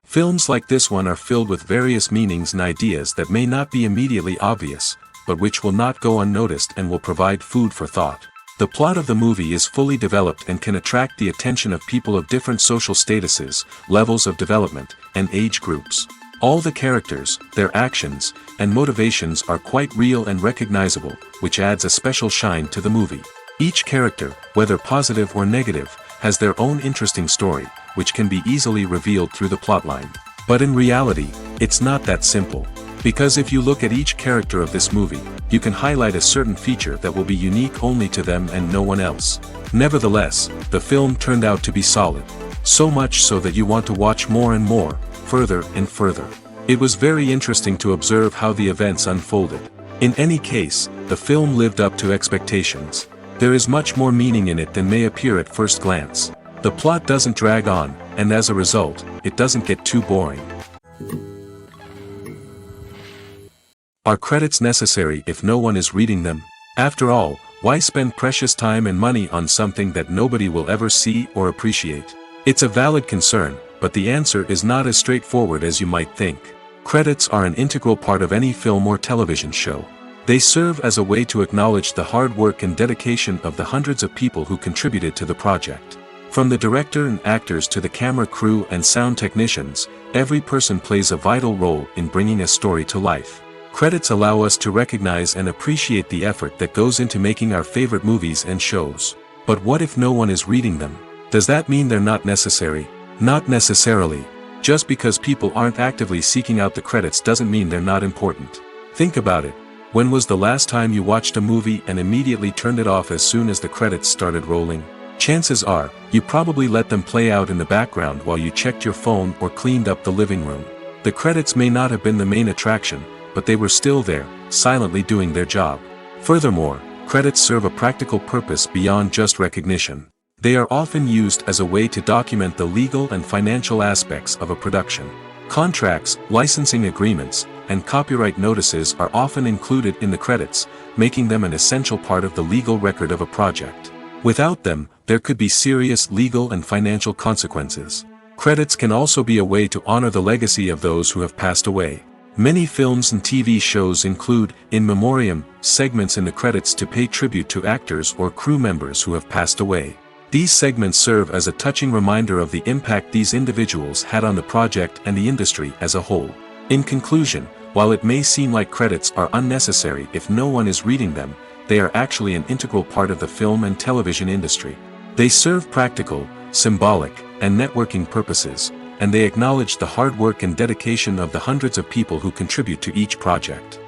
Films like this one are filled with various meanings and ideas that may not be immediately obvious, but which will not go unnoticed and will provide food for thought. The plot of the movie is fully developed and can attract the attention of people of different social statuses, levels of development, and age groups. All the characters, their actions, and motivations are quite real and recognizable, which adds a special shine to the movie. Each character, whether positive or negative, has their own interesting story, which can be easily revealed through the plotline. But in reality, it's not that simple. Because if you look at each character of this movie, you can highlight a certain feature that will be unique only to them and no one else. Nevertheless, the film turned out to be solid. So much so that you want to watch more and more, further and further. It was very interesting to observe how the events unfolded. In any case, the film lived up to expectations. There is much more meaning in it than may appear at first glance. The plot doesn't drag on, and as a result, it doesn't get too boring. Are credits necessary if no one is reading them? After all, why spend precious time and money on something that nobody will ever see or appreciate? It's a valid concern, but the answer is not as straightforward as you might think. Credits are an integral part of any film or television show. They serve as a way to acknowledge the hard work and dedication of the hundreds of people who contributed to the project. From the director and actors to the camera crew and sound technicians, every person plays a vital role in bringing a story to life. Credits allow us to recognize and appreciate the effort that goes into making our favorite movies and shows. But what if no one is reading them? Does that mean they're not necessary? Not necessarily. Just because people aren't actively seeking out the credits doesn't mean they're not important. Think about it. When was the last time you watched a movie and immediately turned it off as soon as the credits started rolling? Chances are, you probably let them play out in the background while you checked your phone or cleaned up the living room. The credits may not have been the main attraction, but they were still there, silently doing their job. Furthermore, credits serve a practical purpose beyond just recognition. They are often used as a way to document the legal and financial aspects of a production. Contracts, licensing agreements, and copyright notices are often included in the credits, making them an essential part of the legal record of a project. Without them, there could be serious legal and financial consequences. Credits can also be a way to honor the legacy of those who have passed away. Many films and TV shows include, in memoriam, segments in the credits to pay tribute to actors or crew members who have passed away. These segments serve as a touching reminder of the impact these individuals had on the project and the industry as a whole. In conclusion, while it may seem like credits are unnecessary if no one is reading them, they are actually an integral part of the film and television industry. They serve practical, symbolic, and networking purposes, and they acknowledge the hard work and dedication of the hundreds of people who contribute to each project.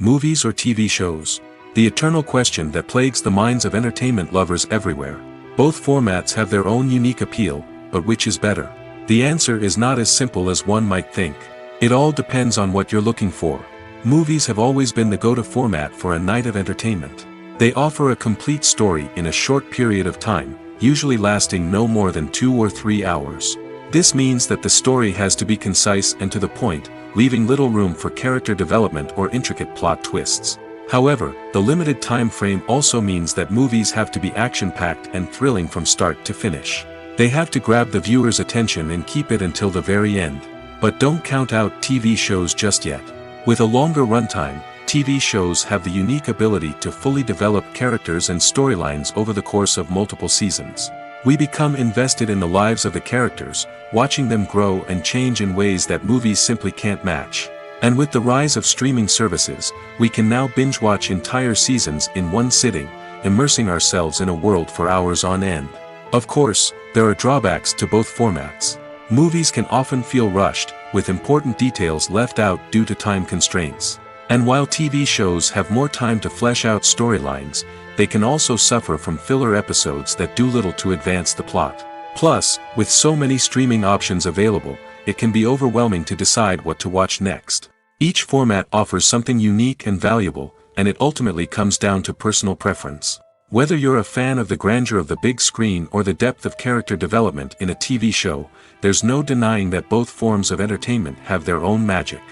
Movies or TV shows? The eternal question that plagues the minds of entertainment lovers everywhere. Both formats have their own unique appeal, but which is better? The answer is not as simple as one might think. It all depends on what you're looking for. Movies have always been the go-to format for a night of entertainment. They offer a complete story in a short period of time, usually lasting no more than 2 or 3 hours. This means that the story has to be concise and to the point, leaving little room for character development or intricate plot twists. However, the limited time frame also means that movies have to be action-packed and thrilling from start to finish. They have to grab the viewer's attention and keep it until the very end. But don't count out TV shows just yet. With a longer runtime, TV shows have the unique ability to fully develop characters and storylines over the course of multiple seasons. We become invested in the lives of the characters, watching them grow and change in ways that movies simply can't match. And with the rise of streaming services, we can now binge-watch entire seasons in one sitting, immersing ourselves in a world for hours on end. Of course, there are drawbacks to both formats. Movies can often feel rushed, with important details left out due to time constraints. And while TV shows have more time to flesh out storylines, they can also suffer from filler episodes that do little to advance the plot. Plus, with so many streaming options available, it can be overwhelming to decide what to watch next. Each format offers something unique and valuable, and it ultimately comes down to personal preference. Whether you're a fan of the grandeur of the big screen or the depth of character development in a TV show, there's no denying that both forms of entertainment have their own magic.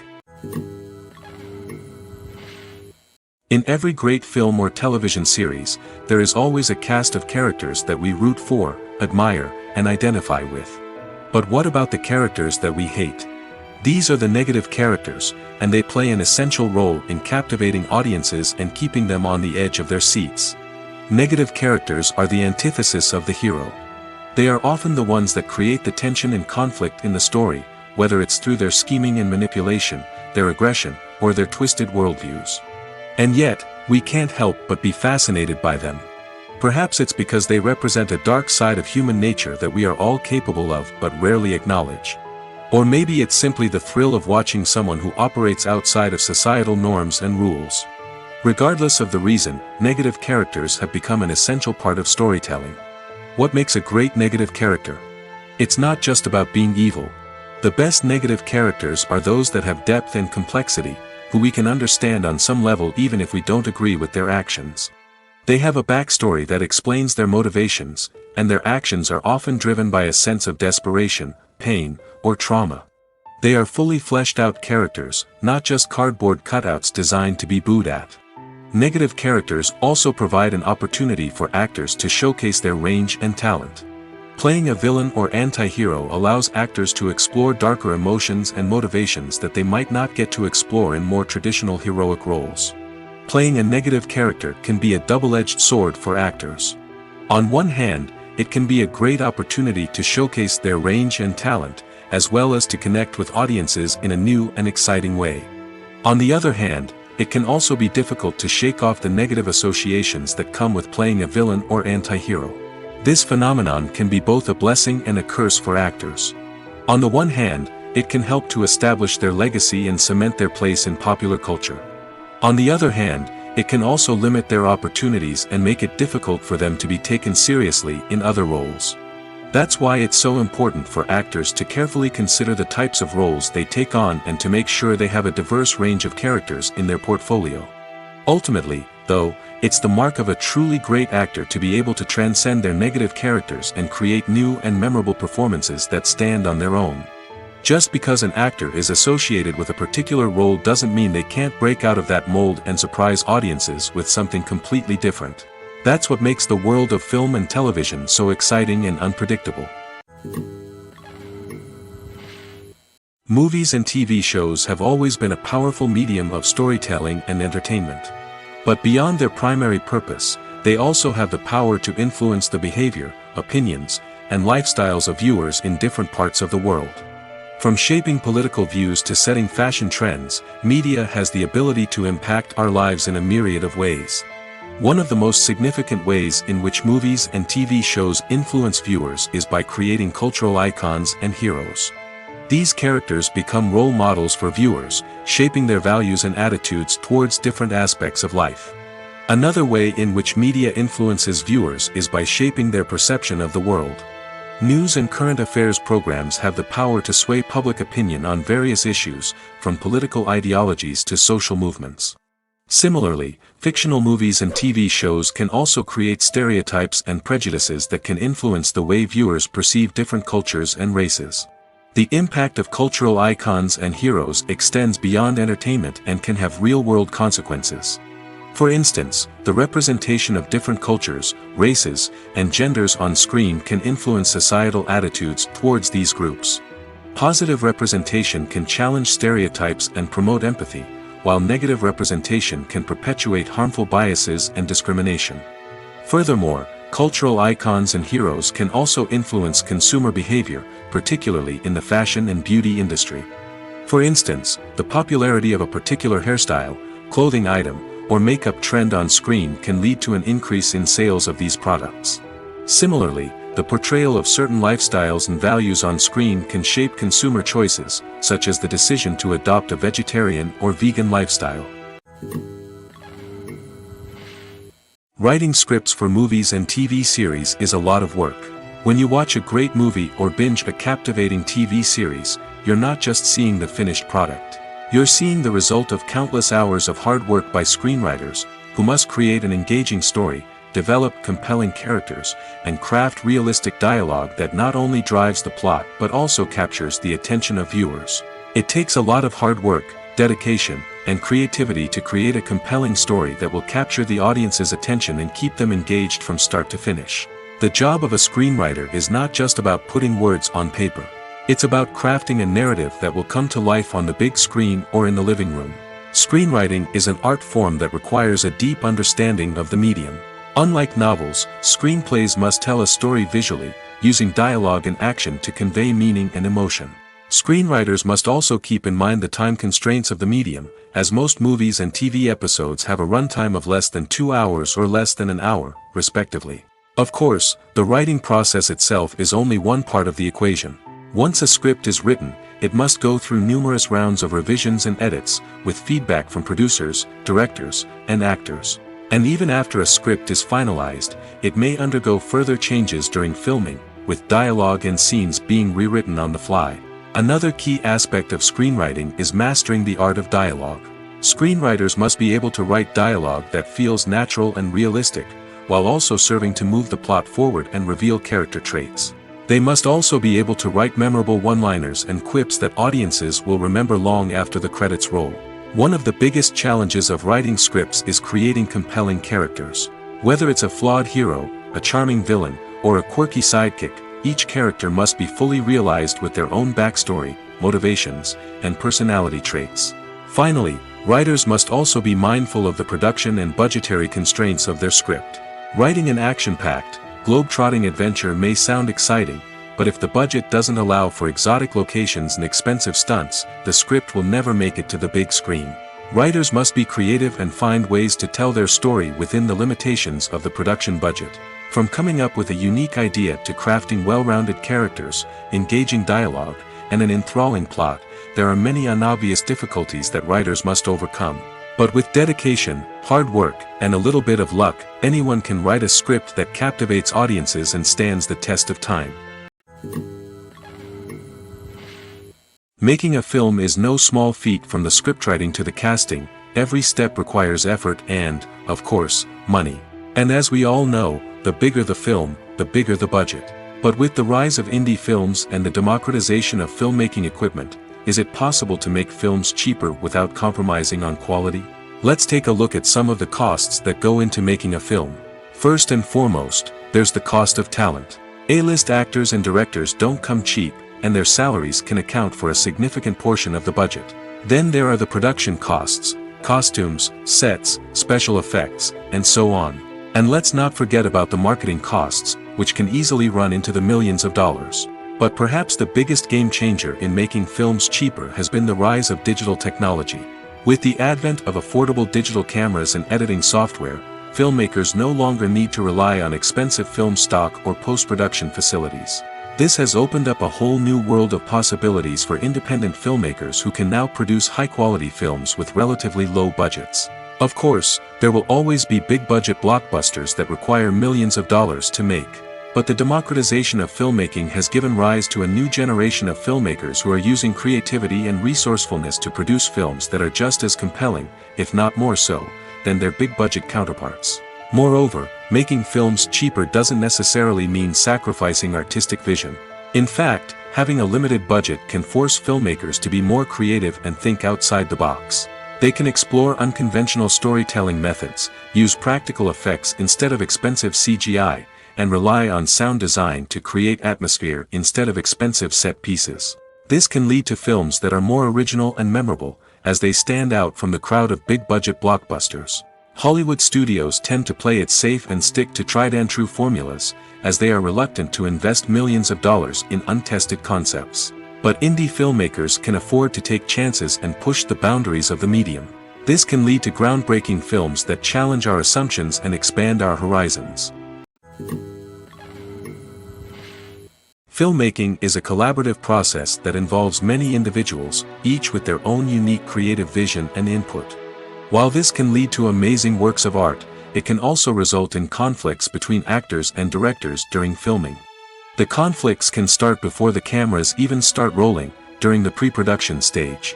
In every great film or television series, there is always a cast of characters that we root for, admire, and identify with. But what about the characters that we hate? These are the negative characters, and they play an essential role in captivating audiences and keeping them on the edge of their seats. Negative characters are the antithesis of the hero. They are often the ones that create the tension and conflict in the story, whether it's through their scheming and manipulation, their aggression, or their twisted worldviews. And yet, we can't help but be fascinated by them. Perhaps it's because they represent a dark side of human nature that we are all capable of but rarely acknowledge. Or maybe it's simply the thrill of watching someone who operates outside of societal norms and rules. Regardless of the reason, negative characters have become an essential part of storytelling. What makes a great negative character? It's not just about being evil. The best negative characters are those that have depth and complexity, who we can understand on some level even if we don't agree with their actions. They have a backstory that explains their motivations, and their actions are often driven by a sense of desperation, pain, or trauma. They are fully fleshed out characters, not just cardboard cutouts designed to be booed at. Negative characters also provide an opportunity for actors to showcase their range and talent. Playing a villain or anti-hero allows actors to explore darker emotions and motivations that they might not get to explore in more traditional heroic roles. Playing a negative character can be a double-edged sword for actors. On one hand, it can be a great opportunity to showcase their range and talent, as well as to connect with audiences in a new and exciting way. On the other hand, it can also be difficult to shake off the negative associations that come with playing a villain or anti-hero. This phenomenon can be both a blessing and a curse for actors. On the one hand, it can help to establish their legacy and cement their place in popular culture. On the other hand, it can also limit their opportunities and make it difficult for them to be taken seriously in other roles. That's why it's so important for actors to carefully consider the types of roles they take on and to make sure they have a diverse range of characters in their portfolio. Ultimately, though, it's the mark of a truly great actor to be able to transcend their negative characters and create new and memorable performances that stand on their own. Just because an actor is associated with a particular role doesn't mean they can't break out of that mold and surprise audiences with something completely different. That's what makes the world of film and television so exciting and unpredictable. Movies and TV shows have always been a powerful medium of storytelling and entertainment. But beyond their primary purpose, they also have the power to influence the behavior, opinions, and lifestyles of viewers in different parts of the world. From shaping political views to setting fashion trends, media has the ability to impact our lives in a myriad of ways. One of the most significant ways in which movies and TV shows influence viewers is by creating cultural icons and heroes. These characters become role models for viewers, shaping their values and attitudes towards different aspects of life. Another way in which media influences viewers is by shaping their perception of the world. News and current affairs programs have the power to sway public opinion on various issues, from political ideologies to social movements. Similarly, fictional movies and TV shows can also create stereotypes and prejudices that can influence the way viewers perceive different cultures and races. The impact of cultural icons and heroes extends beyond entertainment and can have real-world consequences. For instance, the representation of different cultures, races, and genders on screen can influence societal attitudes towards these groups. Positive representation can challenge stereotypes and promote empathy, while negative representation can perpetuate harmful biases and discrimination. Furthermore, cultural icons and heroes can also influence consumer behavior, particularly in the fashion and beauty industry. For instance, the popularity of a particular hairstyle, clothing item, or makeup trend on screen can lead to an increase in sales of these products. Similarly, the portrayal of certain lifestyles and values on screen can shape consumer choices, such as the decision to adopt a vegetarian or vegan lifestyle. Writing scripts for movies and TV series is a lot of work. When you watch a great movie or binge a captivating TV series, you're not just seeing the finished product. You're seeing the result of countless hours of hard work by screenwriters, who must create an engaging story, develop compelling characters, and craft realistic dialogue that not only drives the plot but also captures the attention of viewers. It takes a lot of hard work, dedication, and creativity to create a compelling story that will capture the audience's attention and keep them engaged from start to finish. The job of a screenwriter is not just about putting words on paper. It's about crafting a narrative that will come to life on the big screen or in the living room. Screenwriting is an art form that requires a deep understanding of the medium. Unlike novels, screenplays must tell a story visually, using dialogue and action to convey meaning and emotion. Screenwriters must also keep in mind the time constraints of the medium, as most movies and TV episodes have a runtime of less than 2 hours or less than an hour, respectively. Of course, the writing process itself is only one part of the equation. Once a script is written, it must go through numerous rounds of revisions and edits, with feedback from producers, directors, and actors. And even after a script is finalized, it may undergo further changes during filming, with dialogue and scenes being rewritten on the fly. Another key aspect of screenwriting is mastering the art of dialogue. Screenwriters must be able to write dialogue that feels natural and realistic, while also serving to move the plot forward and reveal character traits. They must also be able to write memorable one-liners and quips that audiences will remember long after the credits roll. One of the biggest challenges of writing scripts is creating compelling characters. Whether it's a flawed hero, a charming villain, or a quirky sidekick, each character must be fully realized with their own backstory, motivations, and personality traits. Finally, writers must also be mindful of the production and budgetary constraints of their script. Writing an action-packed, globe-trotting adventure may sound exciting, but if the budget doesn't allow for exotic locations and expensive stunts, the script will never make it to the big screen. Writers must be creative and find ways to tell their story within the limitations of the production budget. From coming up with a unique idea to crafting well-rounded characters, engaging dialogue, and an enthralling plot, there are many unobvious difficulties that writers must overcome. But with dedication, hard work, and a little bit of luck, anyone can write a script that captivates audiences and stands the test of time. Making a film is no small feat. From the scriptwriting to the casting, every step requires effort and, of course, money. And as we all know, the bigger the film, the bigger the budget. But with the rise of indie films and the democratization of filmmaking equipment, is it possible to make films cheaper without compromising on quality? Let's take a look at some of the costs that go into making a film. First and foremost, there's the cost of talent. A-list actors and directors don't come cheap, and their salaries can account for a significant portion of the budget. Then there are the production costs, costumes, sets, special effects, and so on. And let's not forget about the marketing costs, which can easily run into the millions of dollars. But perhaps the biggest game changer in making films cheaper has been the rise of digital technology. With the advent of affordable digital cameras and editing software, filmmakers no longer need to rely on expensive film stock or post-production facilities. This has opened up a whole new world of possibilities for independent filmmakers who can now produce high-quality films with relatively low budgets. Of course, there will always be big-budget blockbusters that require millions of dollars to make. But the democratization of filmmaking has given rise to a new generation of filmmakers who are using creativity and resourcefulness to produce films that are just as compelling, if not more so, than their big-budget counterparts. Moreover, making films cheaper doesn't necessarily mean sacrificing artistic vision. In fact, having a limited budget can force filmmakers to be more creative and think outside the box. They can explore unconventional storytelling methods, use practical effects instead of expensive CGI, and rely on sound design to create atmosphere instead of expensive set pieces. This can lead to films that are more original and memorable, as they stand out from the crowd of big-budget blockbusters. Hollywood studios tend to play it safe and stick to tried-and-true formulas, as they are reluctant to invest millions of dollars in untested concepts. But indie filmmakers can afford to take chances and push the boundaries of the medium. This can lead to groundbreaking films that challenge our assumptions and expand our horizons. Filmmaking is a collaborative process that involves many individuals, each with their own unique creative vision and input. While this can lead to amazing works of art, it can also result in conflicts between actors and directors during filming. The conflicts can start before the cameras even start rolling, during the pre-production stage.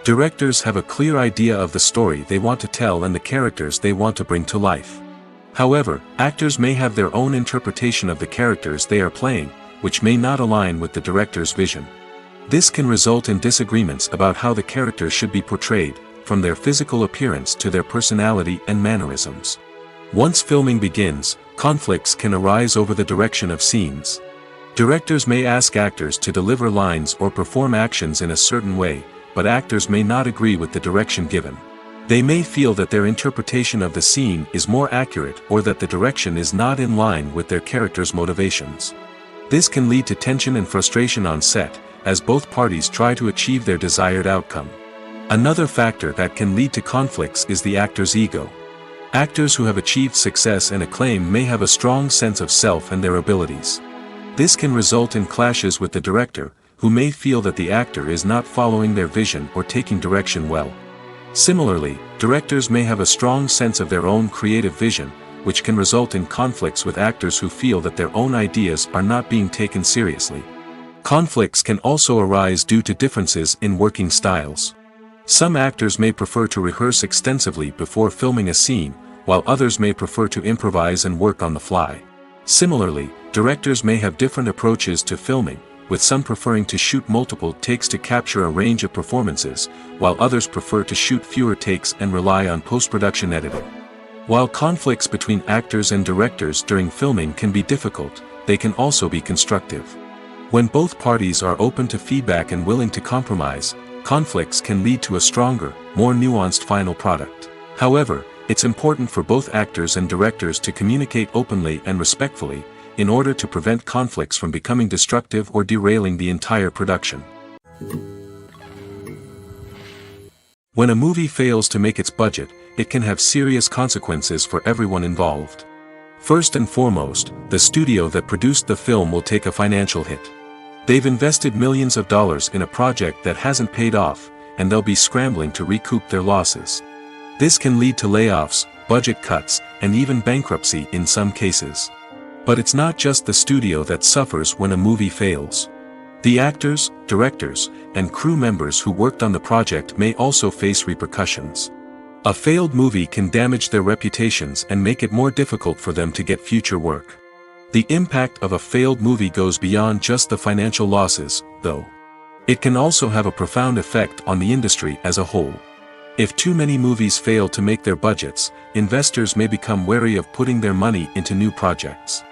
Directors have a clear idea of the story they want to tell and the characters they want to bring to life. However, actors may have their own interpretation of the characters they are playing, which may not align with the director's vision. This can result in disagreements about how the characters should be portrayed, from their physical appearance to their personality and mannerisms. Once filming begins, conflicts can arise over the direction of scenes. Directors may ask actors to deliver lines or perform actions in a certain way, but actors may not agree with the direction given. They may feel that their interpretation of the scene is more accurate or that the direction is not in line with their character's motivations. This can lead to tension and frustration on set, as both parties try to achieve their desired outcome. Another factor that can lead to conflicts is the actor's ego. Actors who have achieved success and acclaim may have a strong sense of self and their abilities. This can result in clashes with the director, who may feel that the actor is not following their vision or taking direction well. Similarly, directors may have a strong sense of their own creative vision, which can result in conflicts with actors who feel that their own ideas are not being taken seriously. Conflicts can also arise due to differences in working styles. Some actors may prefer to rehearse extensively before filming a scene, while others may prefer to improvise and work on the fly. Similarly, directors may have different approaches to filming, with some preferring to shoot multiple takes to capture a range of performances, while others prefer to shoot fewer takes and rely on post-production editing. While conflicts between actors and directors during filming can be difficult, they can also be constructive. When both parties are open to feedback and willing to compromise, conflicts can lead to a stronger, more nuanced final product. However, it's important for both actors and directors to communicate openly and respectfully, in order to prevent conflicts from becoming destructive or derailing the entire production. When a movie fails to make its budget, it can have serious consequences for everyone involved. First and foremost, the studio that produced the film will take a financial hit. They've invested millions of dollars in a project that hasn't paid off, and they'll be scrambling to recoup their losses. This can lead to layoffs, budget cuts, and even bankruptcy in some cases. But it's not just the studio that suffers when a movie fails. The actors, directors, and crew members who worked on the project may also face repercussions. A failed movie can damage their reputations and make it more difficult for them to get future work. The impact of a failed movie goes beyond just the financial losses, though. It can also have a profound effect on the industry as a whole. If too many movies fail to make their budgets, investors may become wary of putting their money into new projects.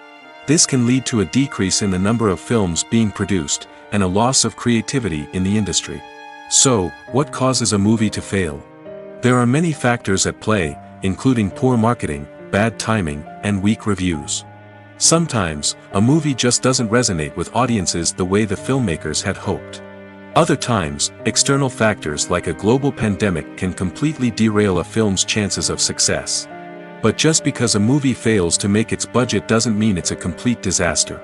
This can lead to a decrease in the number of films being produced, and a loss of creativity in the industry. So, what causes a movie to fail? There are many factors at play, including poor marketing, bad timing, and weak reviews. Sometimes, a movie just doesn't resonate with audiences the way the filmmakers had hoped. Other times, external factors like a global pandemic can completely derail a film's chances of success. But just because a movie fails to make its budget doesn't mean it's a complete disaster.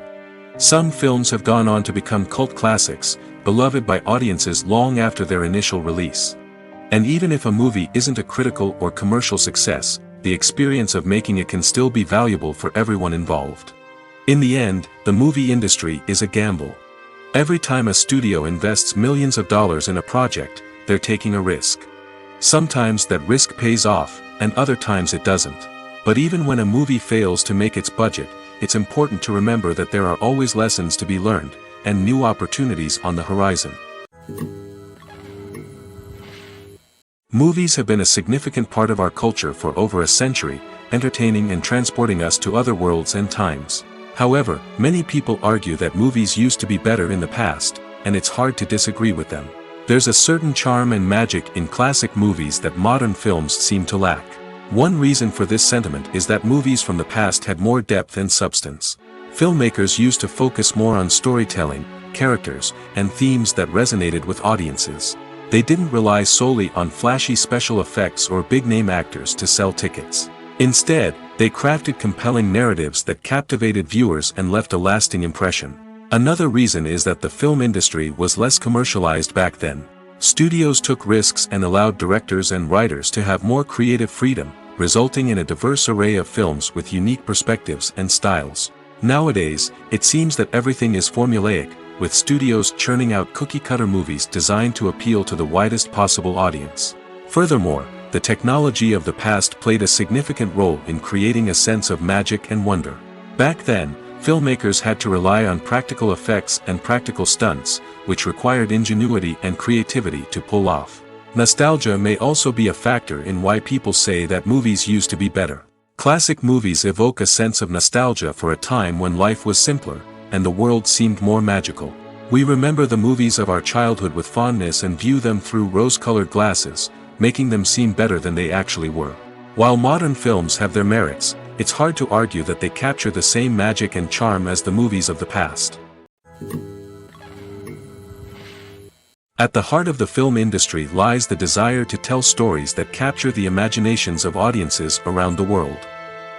Some films have gone on to become cult classics, beloved by audiences long after their initial release. And even if a movie isn't a critical or commercial success, the experience of making it can still be valuable for everyone involved. In the end, the movie industry is a gamble. Every time a studio invests millions of dollars in a project, they're taking a risk. Sometimes that risk pays off, and other times it doesn't. But even when a movie fails to make its budget, it's important to remember that there are always lessons to be learned, and new opportunities on the horizon. Movies have been a significant part of our culture for over a century, entertaining and transporting us to other worlds and times. However, many people argue that movies used to be better in the past, and it's hard to disagree with them. There's a certain charm and magic in classic movies that modern films seem to lack. One reason for this sentiment is that movies from the past had more depth and substance. Filmmakers used to focus more on storytelling, characters, and themes that resonated with audiences. They didn't rely solely on flashy special effects or big-name actors to sell tickets. Instead, they crafted compelling narratives that captivated viewers and left a lasting impression. Another reason is that the film industry was less commercialized back then. Studios took risks and allowed directors and writers to have more creative freedom, resulting in a diverse array of films with unique perspectives and styles. Nowadays, it seems that everything is formulaic, with studios churning out cookie-cutter movies designed to appeal to the widest possible audience. Furthermore, the technology of the past played a significant role in creating a sense of magic and wonder. Back then, filmmakers had to rely on practical effects and practical stunts, which required ingenuity and creativity to pull off. Nostalgia may also be a factor in why people say that movies used to be better. Classic movies evoke a sense of nostalgia for a time when life was simpler, and the world seemed more magical. We remember the movies of our childhood with fondness and view them through rose-colored glasses, making them seem better than they actually were. While modern films have their merits, it's hard to argue that they capture the same magic and charm as the movies of the past. At the heart of the film industry lies the desire to tell stories that capture the imaginations of audiences around the world.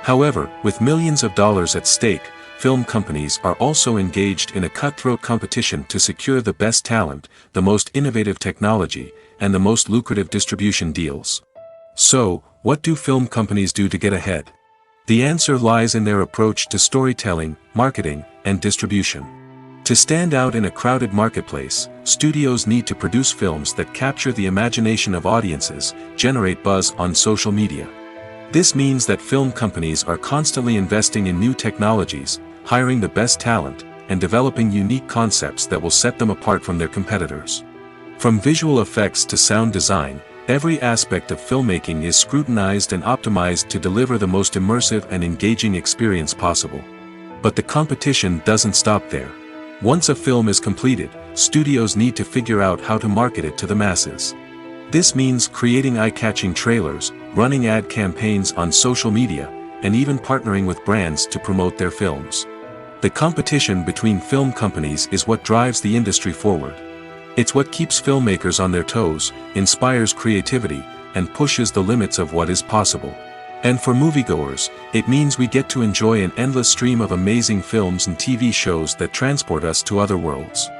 However, with millions of dollars at stake, film companies are also engaged in a cutthroat competition to secure the best talent, the most innovative technology, and the most lucrative distribution deals. So, what do film companies do to get ahead? The answer lies in their approach to storytelling, marketing, and distribution. To stand out in a crowded marketplace, studios need to produce films that capture the imagination of audiences, generate buzz on social media. This means that film companies are constantly investing in new technologies, hiring the best talent, and developing unique concepts that will set them apart from their competitors. From visual effects to sound design, every aspect of filmmaking is scrutinized and optimized to deliver the most immersive and engaging experience possible. But the competition doesn't stop there. Once a film is completed, studios need to figure out how to market it to the masses. This means creating eye-catching trailers, running ad campaigns on social media, and even partnering with brands to promote their films. The competition between film companies is what drives the industry forward. It's what keeps filmmakers on their toes, inspires creativity, and pushes the limits of what is possible. And for moviegoers, it means we get to enjoy an endless stream of amazing films and TV shows that transport us to other worlds.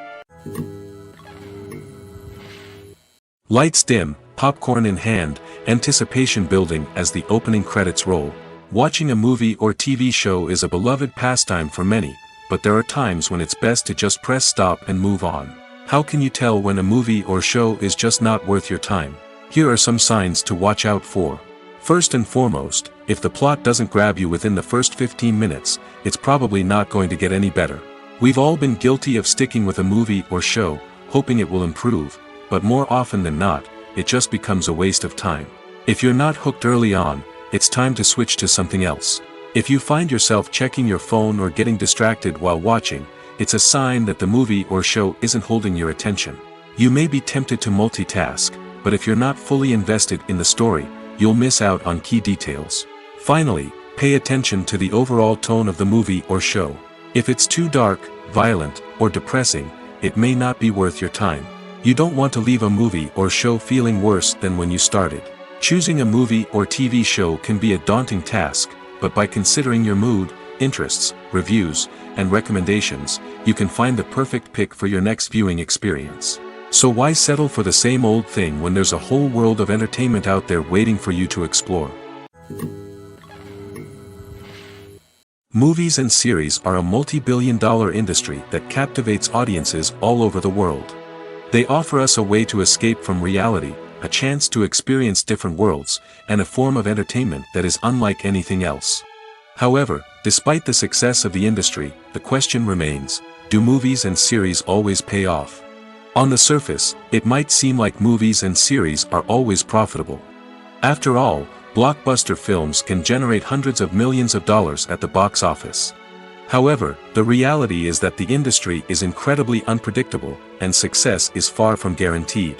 Lights dim, popcorn in hand, anticipation building as the opening credits roll. Watching a movie or TV show is a beloved pastime for many, but there are times when it's best to just press stop and move on. How can you tell when a movie or show is just not worth your time? Here are some signs to watch out for. First and foremost, if the plot doesn't grab you within the first 15 minutes, it's probably not going to get any better. We've all been guilty of sticking with a movie or show, hoping it will improve, but more often than not, it just becomes a waste of time. If you're not hooked early on, it's time to switch to something else. If you find yourself checking your phone or getting distracted while watching, it's a sign that the movie or show isn't holding your attention. You may be tempted to multitask, but if you're not fully invested in the story, you'll miss out on key details. Finally, pay attention to the overall tone of the movie or show. If it's too dark, violent, or depressing, it may not be worth your time. You don't want to leave a movie or show feeling worse than when you started. Choosing a movie or TV show can be a daunting task, but by considering your mood, interests, reviews, and recommendations, you can find the perfect pick for your next viewing experience. So why settle for the same old thing when there's a whole world of entertainment out there waiting for you to explore? Movies and series are a multi-billion-dollar industry that captivates audiences all over the world. They offer us a way to escape from reality, a chance to experience different worlds, and a form of entertainment that is unlike anything else. However, despite the success of the industry, the question remains, do movies and series always pay off? On the surface, it might seem like movies and series are always profitable. After all, blockbuster films can generate hundreds of millions of dollars at the box office. However, the reality is that the industry is incredibly unpredictable, and success is far from guaranteed.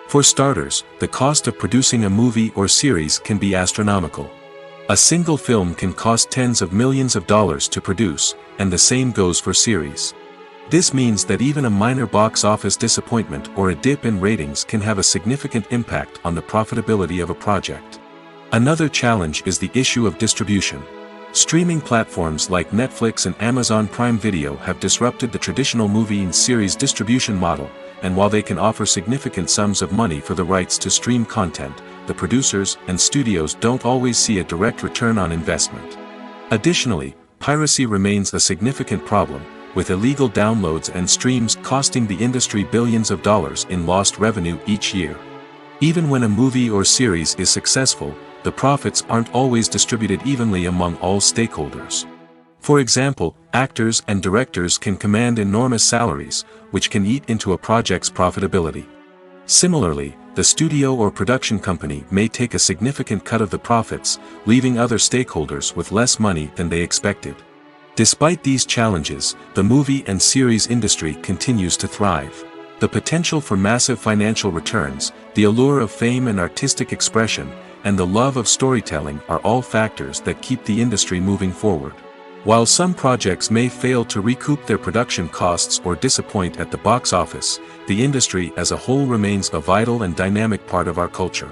For starters, the cost of producing a movie or series can be astronomical. A single film can cost tens of millions of dollars to produce, and the same goes for series. This means that even a minor box office disappointment or a dip in ratings can have a significant impact on the profitability of a project. Another challenge is the issue of distribution. Streaming platforms like Netflix and Amazon Prime Video have disrupted the traditional movie and series distribution model, and while they can offer significant sums of money for the rights to stream content, the producers and studios don't always see a direct return on investment. Additionally, piracy remains a significant problem, with illegal downloads and streams costing the industry billions of dollars in lost revenue each year. Even when a movie or series is successful, the profits aren't always distributed evenly among all stakeholders. For example, actors and directors can command enormous salaries, which can eat into a project's profitability. Similarly, the studio or production company may take a significant cut of the profits, leaving other stakeholders with less money than they expected. Despite these challenges, the movie and series industry continues to thrive. The potential for massive financial returns, the allure of fame and artistic expression, and the love of storytelling are all factors that keep the industry moving forward. While some projects may fail to recoup their production costs or disappoint at the box office, the industry as a whole remains a vital and dynamic part of our culture.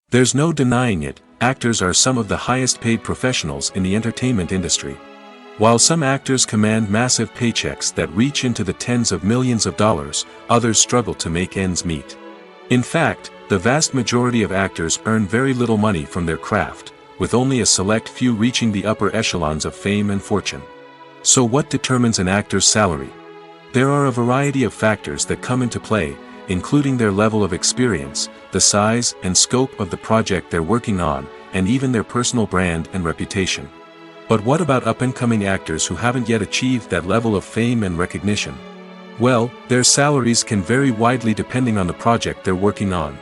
There's no denying it, actors are some of the highest paid professionals in the entertainment industry. While some actors command massive paychecks that reach into the tens of millions of dollars, others struggle to make ends meet. In fact, the vast majority of actors earn very little money from their craft, with only a select few reaching the upper echelons of fame and fortune. So what determines an actor's salary? There are a variety of factors that come into play, including their level of experience, the size and scope of the project they're working on, and even their personal brand and reputation. But what about up-and-coming actors who haven't yet achieved that level of fame and recognition? Well, their salaries can vary widely depending on the project they're working on.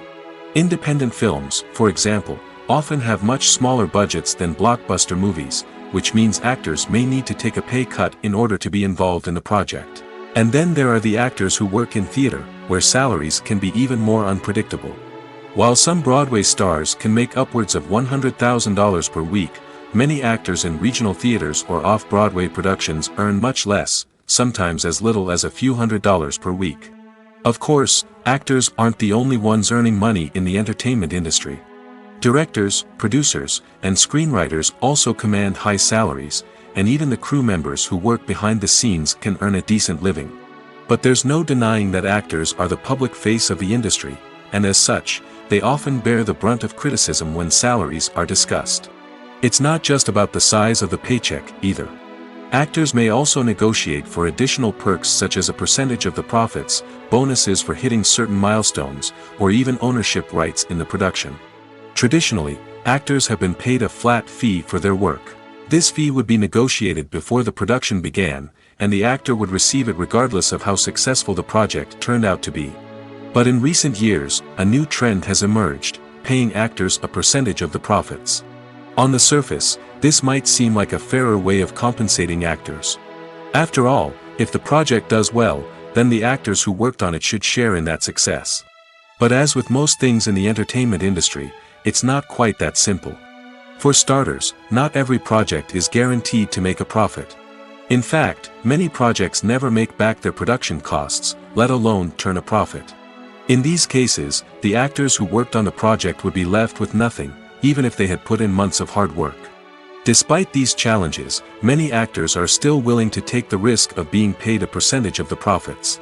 Independent films, for example, often have much smaller budgets than blockbuster movies, which means actors may need to take a pay cut in order to be involved in the project. And then there are the actors who work in theater, where salaries can be even more unpredictable. While some Broadway stars can make upwards of $100,000 per week, many actors in regional theaters or off-Broadway productions earn much less, sometimes as little as a few $100s per week. Of course, actors aren't the only ones earning money in the entertainment industry. Directors, producers, and screenwriters also command high salaries, and even the crew members who work behind the scenes can earn a decent living. But there's no denying that actors are the public face of the industry, and as such, they often bear the brunt of criticism when salaries are discussed. It's not just about the size of the paycheck, either. Actors may also negotiate for additional perks such as a percentage of the profits, bonuses for hitting certain milestones, or even ownership rights in the production. Traditionally, actors have been paid a flat fee for their work. This fee would be negotiated before the production began, and the actor would receive it regardless of how successful the project turned out to be. But in recent years, a new trend has emerged, paying actors a percentage of the profits. On the surface, this might seem like a fairer way of compensating actors. After all, if the project does well, then the actors who worked on it should share in that success. But as with most things in the entertainment industry, it's not quite that simple. For starters, not every project is guaranteed to make a profit. In fact, many projects never make back their production costs, let alone turn a profit. In these cases, the actors who worked on the project would be left with nothing, even if they had put in months of hard work. Despite these challenges, many actors are still willing to take the risk of being paid a percentage of the profits.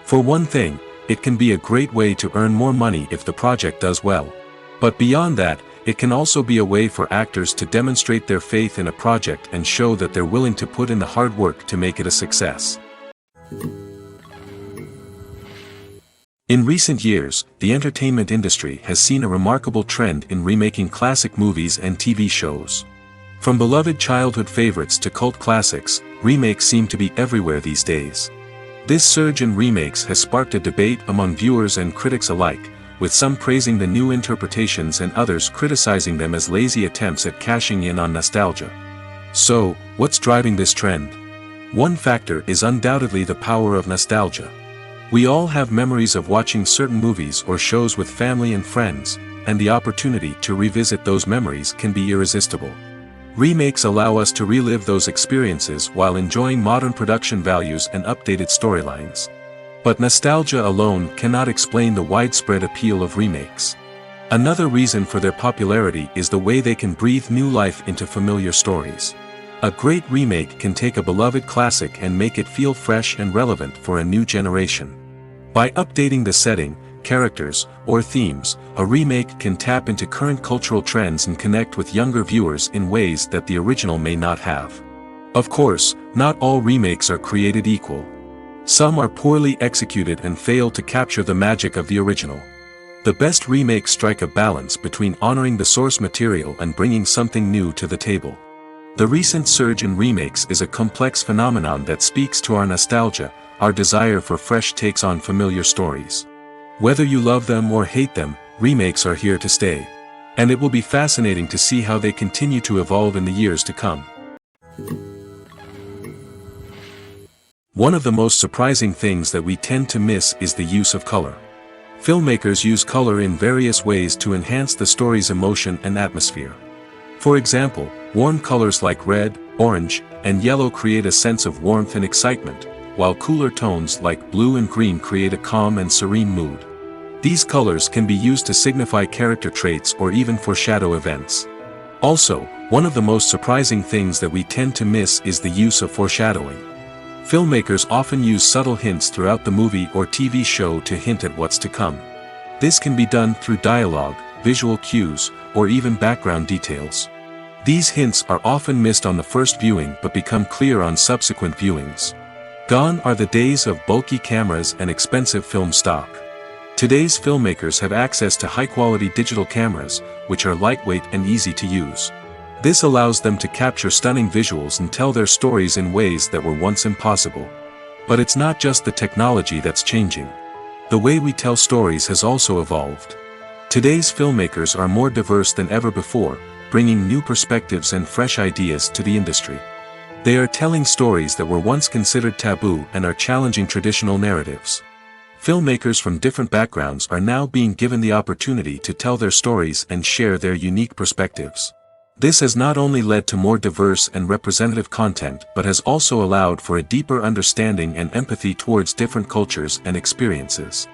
For one thing, it can be a great way to earn more money if the project does well. But beyond that, it can also be a way for actors to demonstrate their faith in a project and show that they're willing to put in the hard work to make it a success. In recent years, the entertainment industry has seen a remarkable trend in remaking classic movies and TV shows. From beloved childhood favorites to cult classics, remakes seem to be everywhere these days. This surge in remakes has sparked a debate among viewers and critics alike, with some praising the new interpretations and others criticizing them as lazy attempts at cashing in on nostalgia. So, what's driving this trend? One factor is undoubtedly the power of nostalgia. We all have memories of watching certain movies or shows with family and friends, and the opportunity to revisit those memories can be irresistible. Remakes allow us to relive those experiences while enjoying modern production values and updated storylines. But nostalgia alone cannot explain the widespread appeal of remakes. Another reason for their popularity is the way they can breathe new life into familiar stories. A great remake can take a beloved classic and make it feel fresh and relevant for a new generation. By updating the setting, characters, or themes, a remake can tap into current cultural trends and connect with younger viewers in ways that the original may not have. Of course, not all remakes are created equal. Some are poorly executed and fail to capture the magic of the original. The best remakes strike a balance between honoring the source material and bringing something new to the table. The recent surge in remakes is a complex phenomenon that speaks to our nostalgia, our desire for fresh takes on familiar stories. Whether you love them or hate them, remakes are here to stay. And it will be fascinating to see how they continue to evolve in the years to come. One of the most surprising things that we tend to miss is the use of color. Filmmakers use color in various ways to enhance the story's emotion and atmosphere. For example, warm colors like red, orange, and yellow create a sense of warmth and excitement, while cooler tones like blue and green create a calm and serene mood. These colors can be used to signify character traits or even foreshadow events. Also, one of the most surprising things that we tend to miss is the use of foreshadowing. Filmmakers often use subtle hints throughout the movie or TV show to hint at what's to come. This can be done through dialogue, visual cues, or even background details. These hints are often missed on the first viewing but become clear on subsequent viewings. Gone are the days of bulky cameras and expensive film stock. Today's filmmakers have access to high-quality digital cameras, which are lightweight and easy to use. This allows them to capture stunning visuals and tell their stories in ways that were once impossible. But it's not just the technology that's changing. The way we tell stories has also evolved. Today's filmmakers are more diverse than ever before, bringing new perspectives and fresh ideas to the industry. They are telling stories that were once considered taboo and are challenging traditional narratives. Filmmakers from different backgrounds are now being given the opportunity to tell their stories and share their unique perspectives. This has not only led to more diverse and representative content but has also allowed for a deeper understanding and empathy towards different cultures and experiences.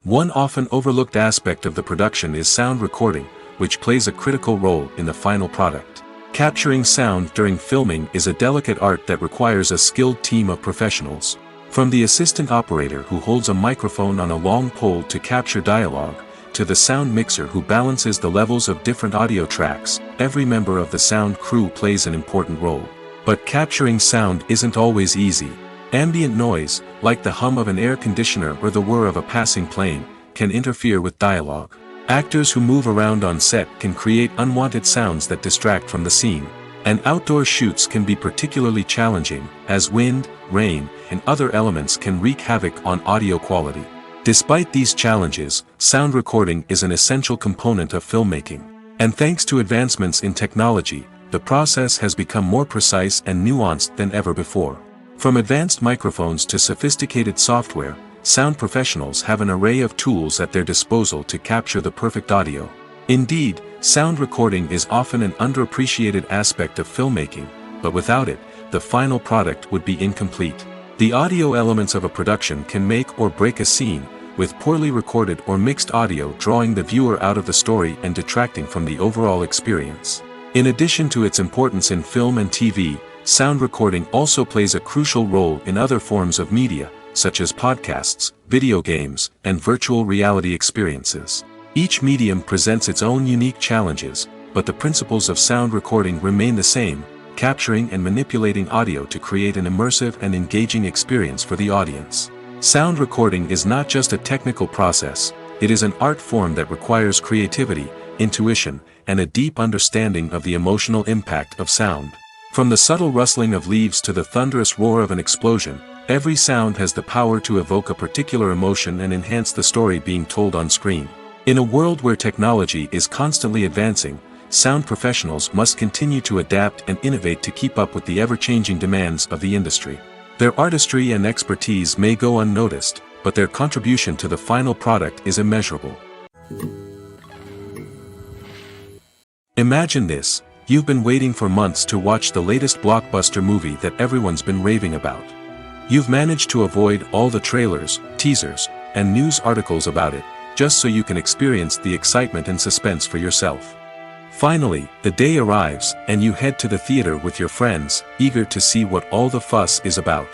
One often overlooked aspect of the production is sound recording, which plays a critical role in the final product. Capturing sound during filming is a delicate art that requires a skilled team of professionals. From the assistant operator who holds a microphone on a long pole to capture dialogue, to the sound mixer who balances the levels of different audio tracks, every member of the sound crew plays an important role. But capturing sound isn't always easy. Ambient noise, like the hum of an air conditioner or the whir of a passing plane, can interfere with dialogue. Actors who move around on set can create unwanted sounds that distract from the scene. And outdoor shoots can be particularly challenging, as wind, rain, and other elements can wreak havoc on audio quality. Despite these challenges, sound recording is an essential component of filmmaking. And thanks to advancements in technology, the process has become more precise and nuanced than ever before. From advanced microphones to sophisticated software, sound professionals have an array of tools at their disposal to capture the perfect audio. Indeed, sound recording is often an underappreciated aspect of filmmaking, but without it, the final product would be incomplete. The audio elements of a production can make or break a scene, with poorly recorded or mixed audio drawing the viewer out of the story and detracting from the overall experience. In addition to its importance in film and TV, sound recording also plays a crucial role in other forms of media, such as podcasts, video games, and virtual reality experiences. Each medium presents its own unique challenges, but the principles of sound recording remain the same, capturing and manipulating audio to create an immersive and engaging experience for the audience. Sound recording is not just a technical process, it is an art form that requires creativity, intuition, and a deep understanding of the emotional impact of sound. From the subtle rustling of leaves to the thunderous roar of an explosion, every sound has the power to evoke a particular emotion and enhance the story being told on screen. In a world where technology is constantly advancing, sound professionals must continue to adapt and innovate to keep up with the ever-changing demands of the industry. Their artistry and expertise may go unnoticed, but their contribution to the final product is immeasurable. Imagine this: you've been waiting for months to watch the latest blockbuster movie that everyone's been raving about. You've managed to avoid all the trailers, teasers, and news articles about it, just so you can experience the excitement and suspense for yourself. Finally, the day arrives, and you head to the theater with your friends, eager to see what all the fuss is about.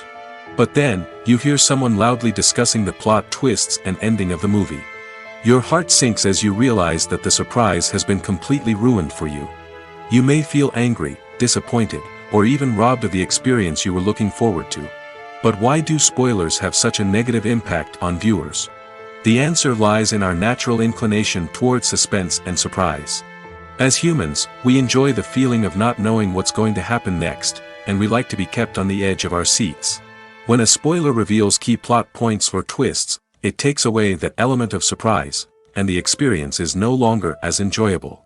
But then, you hear someone loudly discussing the plot twists and ending of the movie. Your heart sinks as you realize that the surprise has been completely ruined for you. You may feel angry, disappointed, or even robbed of the experience you were looking forward to. But why do spoilers have such a negative impact on viewers? The answer lies in our natural inclination towards suspense and surprise. As humans, we enjoy the feeling of not knowing what's going to happen next, and we like to be kept on the edge of our seats. When a spoiler reveals key plot points or twists, it takes away that element of surprise, and the experience is no longer as enjoyable.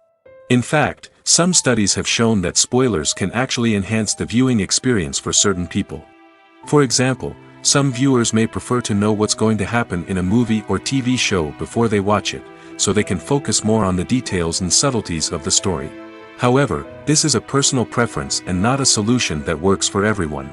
In fact, some studies have shown that spoilers can actually enhance the viewing experience for certain people. For example, some viewers may prefer to know what's going to happen in a movie or TV show before they watch it, so they can focus more on the details and subtleties of the story. However, this is a personal preference and not a solution that works for everyone.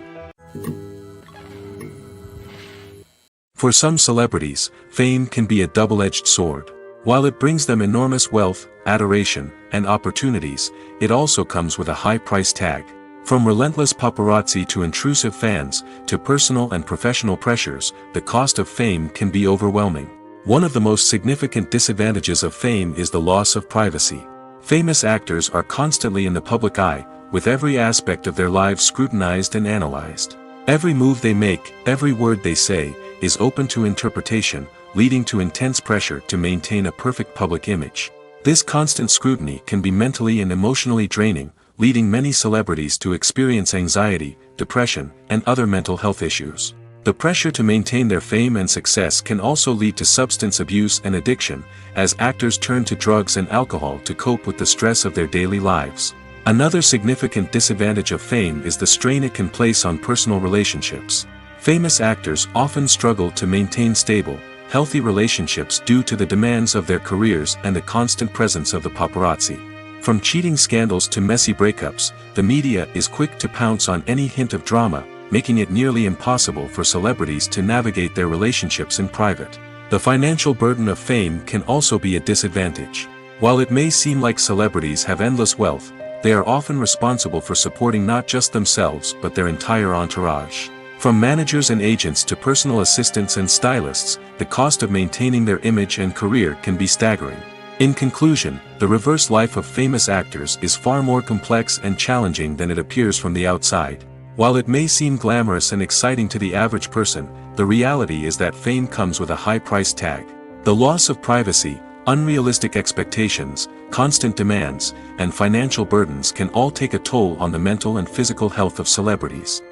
For some celebrities, fame can be a double-edged sword. While it brings them enormous wealth, adoration, and opportunities, it also comes with a high price tag. From relentless paparazzi to intrusive fans, to personal and professional pressures, the cost of fame can be overwhelming. One of the most significant disadvantages of fame is the loss of privacy. Famous actors are constantly in the public eye, with every aspect of their lives scrutinized and analyzed. Every move they make, every word they say, is open to interpretation, leading to intense pressure to maintain a perfect public image. This constant scrutiny can be mentally and emotionally draining, leading many celebrities to experience anxiety, depression, and other mental health issues. The pressure to maintain their fame and success can also lead to substance abuse and addiction, as actors turn to drugs and alcohol to cope with the stress of their daily lives. Another significant disadvantage of fame is the strain it can place on personal relationships. Famous actors often struggle to maintain stable, healthy relationships due to the demands of their careers and the constant presence of the paparazzi. From cheating scandals to messy breakups, the media is quick to pounce on any hint of drama, making it nearly impossible for celebrities to navigate their relationships in private. The financial burden of fame can also be a disadvantage. While it may seem like celebrities have endless wealth, they are often responsible for supporting not just themselves but their entire entourage. From managers and agents to personal assistants and stylists, the cost of maintaining their image and career can be staggering. In conclusion, the reverse life of famous actors is far more complex and challenging than it appears from the outside. While it may seem glamorous and exciting to the average person, the reality is that fame comes with a high price tag. The loss of privacy, unrealistic expectations, constant demands, and financial burdens can all take a toll on the mental and physical health of celebrities.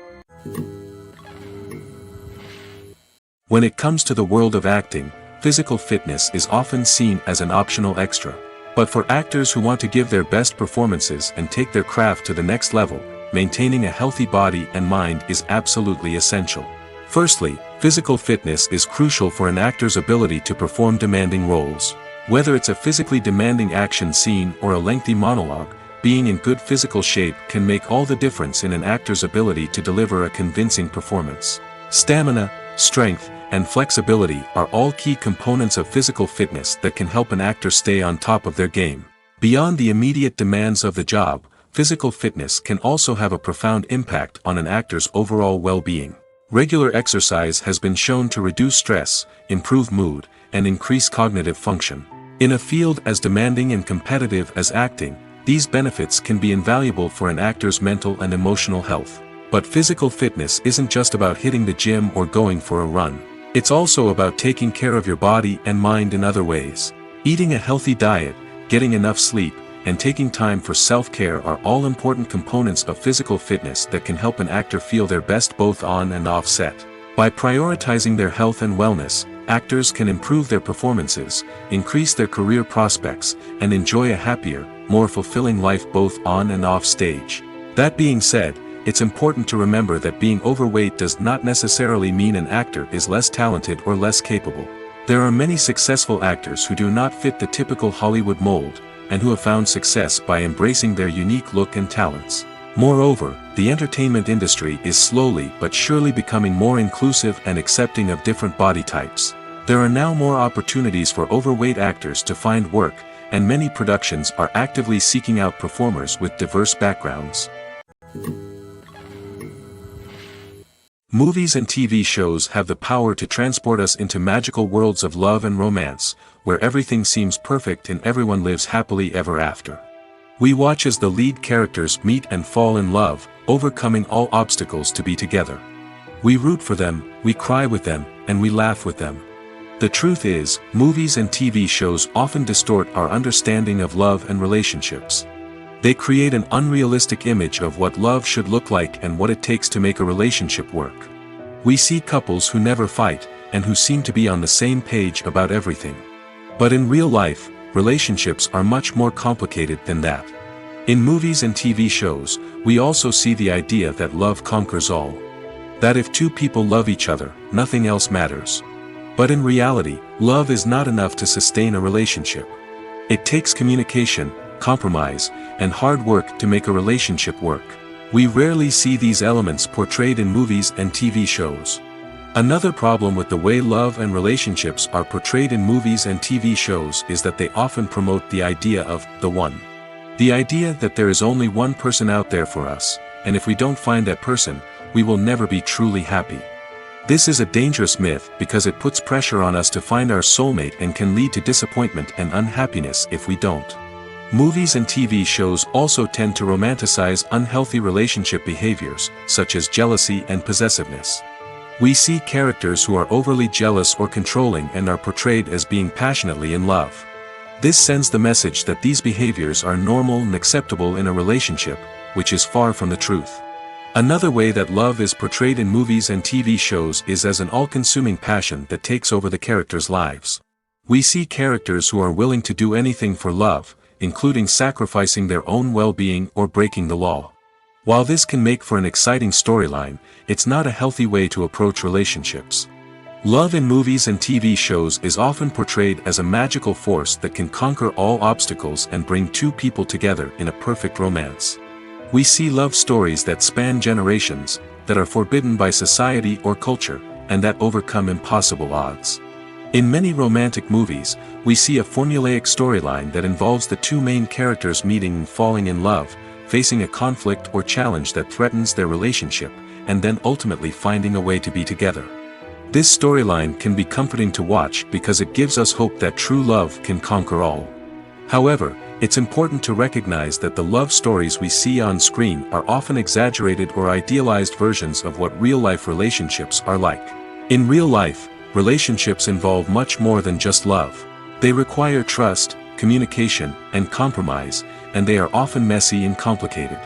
When it comes to the world of acting, physical fitness is often seen as an optional extra. But for actors who want to give their best performances and take their craft to the next level, maintaining a healthy body and mind is absolutely essential. Firstly, physical fitness is crucial for an actor's ability to perform demanding roles. Whether it's a physically demanding action scene or a lengthy monologue, being in good physical shape can make all the difference in an actor's ability to deliver a convincing performance. Stamina, strength, and flexibility are all key components of physical fitness that can help an actor stay on top of their game. Beyond the immediate demands of the job, physical fitness can also have a profound impact on an actor's overall well-being. Regular exercise has been shown to reduce stress, improve mood, and increase cognitive function. In a field as demanding and competitive as acting, these benefits can be invaluable for an actor's mental and emotional health. But physical fitness isn't just about hitting the gym or going for a run. It's also about taking care of your body and mind in other ways. Eating a healthy diet, getting enough sleep, and taking time for self-care are all important components of physical fitness that can help an actor feel their best both on and off set. By prioritizing their health and wellness, actors can improve their performances, increase their career prospects, and enjoy a happier, more fulfilling life both on and off stage. That being said, it's important to remember that being overweight does not necessarily mean an actor is less talented or less capable. There are many successful actors who do not fit the typical Hollywood mold, and who have found success by embracing their unique look and talents. Moreover, the entertainment industry is slowly but surely becoming more inclusive and accepting of different body types. There are now more opportunities for overweight actors to find work, and many productions are actively seeking out performers with diverse backgrounds. Movies and TV shows have the power to transport us into magical worlds of love and romance, where everything seems perfect and everyone lives happily ever after. We watch as the lead characters meet and fall in love, overcoming all obstacles to be together. We root for them, we cry with them, and we laugh with them. The truth is, movies and TV shows often distort our understanding of love and relationships. They create an unrealistic image of what love should look like and what it takes to make a relationship work. We see couples who never fight, and who seem to be on the same page about everything. But in real life, relationships are much more complicated than that. In movies and TV shows, we also see the idea that love conquers all. That if two people love each other, nothing else matters. But in reality, love is not enough to sustain a relationship. It takes communication, compromise, and hard work to make a relationship work. We rarely see these elements portrayed in movies and TV shows. Another problem with the way love and relationships are portrayed in movies and TV shows is that they often promote the idea of the one. The idea that there is only one person out there for us, and if we don't find that person, we will never be truly happy. This is a dangerous myth because it puts pressure on us to find our soulmate and can lead to disappointment and unhappiness if we don't. Movies and TV shows also tend to romanticize unhealthy relationship behaviors, such as jealousy and possessiveness. We see characters who are overly jealous or controlling and are portrayed as being passionately in love. This sends the message that these behaviors are normal and acceptable in a relationship, which is far from the truth. Another way that love is portrayed in movies and TV shows is as an all-consuming passion that takes over the characters' lives. We see characters who are willing to do anything for love, including sacrificing their own well-being or breaking the law. While this can make for an exciting storyline, it's not a healthy way to approach relationships. Love in movies and TV shows is often portrayed as a magical force that can conquer all obstacles and bring two people together in a perfect romance. We see love stories that span generations, that are forbidden by society or culture, and that overcome impossible odds. In many romantic movies, we see a formulaic storyline that involves the two main characters meeting and falling in love, facing a conflict or challenge that threatens their relationship, and then ultimately finding a way to be together. This storyline can be comforting to watch because it gives us hope that true love can conquer all. However, it's important to recognize that the love stories we see on screen are often exaggerated or idealized versions of what real-life relationships are like. In real life, relationships involve much more than just love. They require trust, communication, and compromise, and they are often messy and complicated.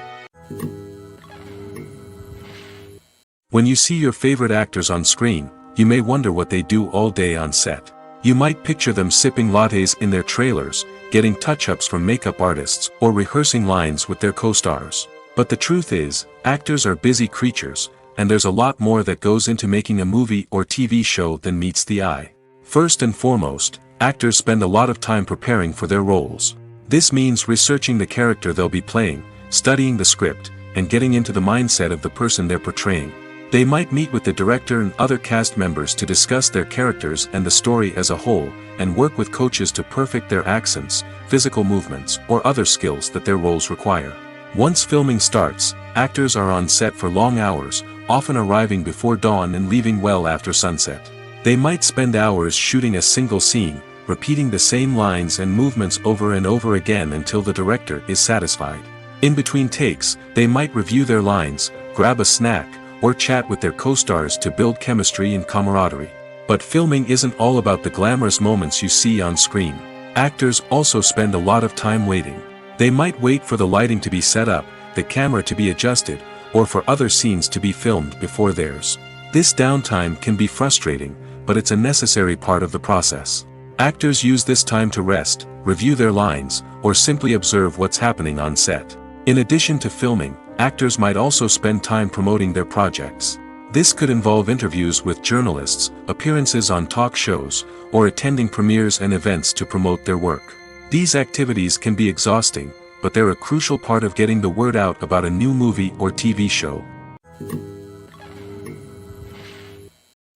When you see your favorite actors on screen, you may wonder what they do all day on set. You might picture them sipping lattes in their trailers, getting touch-ups from makeup artists, or rehearsing lines with their co-stars. But the truth is, actors are busy creatures, and there's a lot more that goes into making a movie or TV show than meets the eye. First and foremost, actors spend a lot of time preparing for their roles. This means researching the character they'll be playing, studying the script, and getting into the mindset of the person they're portraying. They might meet with the director and other cast members to discuss their characters and the story as a whole, and work with coaches to perfect their accents, physical movements, or other skills that their roles require. Once filming starts, actors are on set for long hours, often arriving before dawn and leaving well after sunset. They might spend hours shooting a single scene, repeating the same lines and movements over and over again until the director is satisfied. In between takes, they might review their lines, grab a snack, or chat with their co-stars to build chemistry and camaraderie. But filming isn't all about the glamorous moments you see on screen. Actors also spend a lot of time waiting. They might wait for the lighting to be set up, the camera to be adjusted, or for other scenes to be filmed before theirs. This downtime can be frustrating, but it's a necessary part of the process. Actors use this time to rest, review their lines, or simply observe what's happening on set. In addition to filming, actors might also spend time promoting their projects. This could involve interviews with journalists, appearances on talk shows, or attending premieres and events to promote their work. These activities can be exhausting, but they're a crucial part of getting the word out about a new movie or TV show.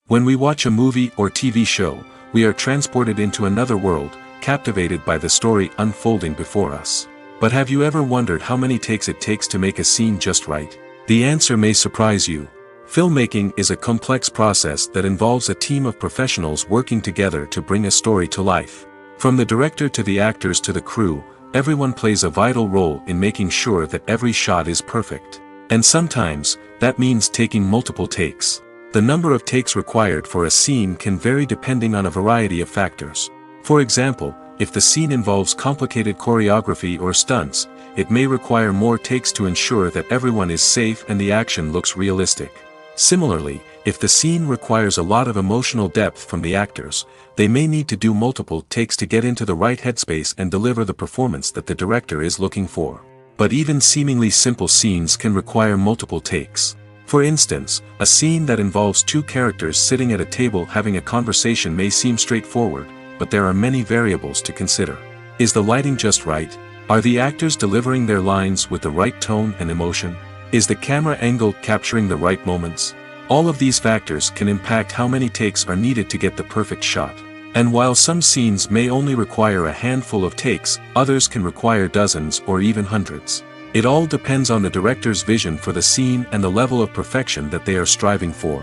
When we watch a movie or TV show, we are transported into another world, captivated by the story unfolding before us. But have you ever wondered how many takes it takes to make a scene just right? The answer may surprise you. Filmmaking is a complex process that involves a team of professionals working together to bring a story to life. From the director to the actors to the crew, everyone plays a vital role in making sure that every shot is perfect. And sometimes, that means taking multiple takes. The number of takes required for a scene can vary depending on a variety of factors. For example, if the scene involves complicated choreography or stunts, it may require more takes to ensure that everyone is safe and the action looks realistic. Similarly, if the scene requires a lot of emotional depth from the actors, they may need to do multiple takes to get into the right headspace and deliver the performance that the director is looking for. But even seemingly simple scenes can require multiple takes. For instance, a scene that involves two characters sitting at a table having a conversation may seem straightforward, but there are many variables to consider. Is the lighting just right? Are the actors delivering their lines with the right tone and emotion? Is the camera angle capturing the right moments? All of these factors can impact how many takes are needed to get the perfect shot. And while some scenes may only require a handful of takes, others can require dozens or even hundreds. It all depends on the director's vision for the scene and the level of perfection that they are striving for.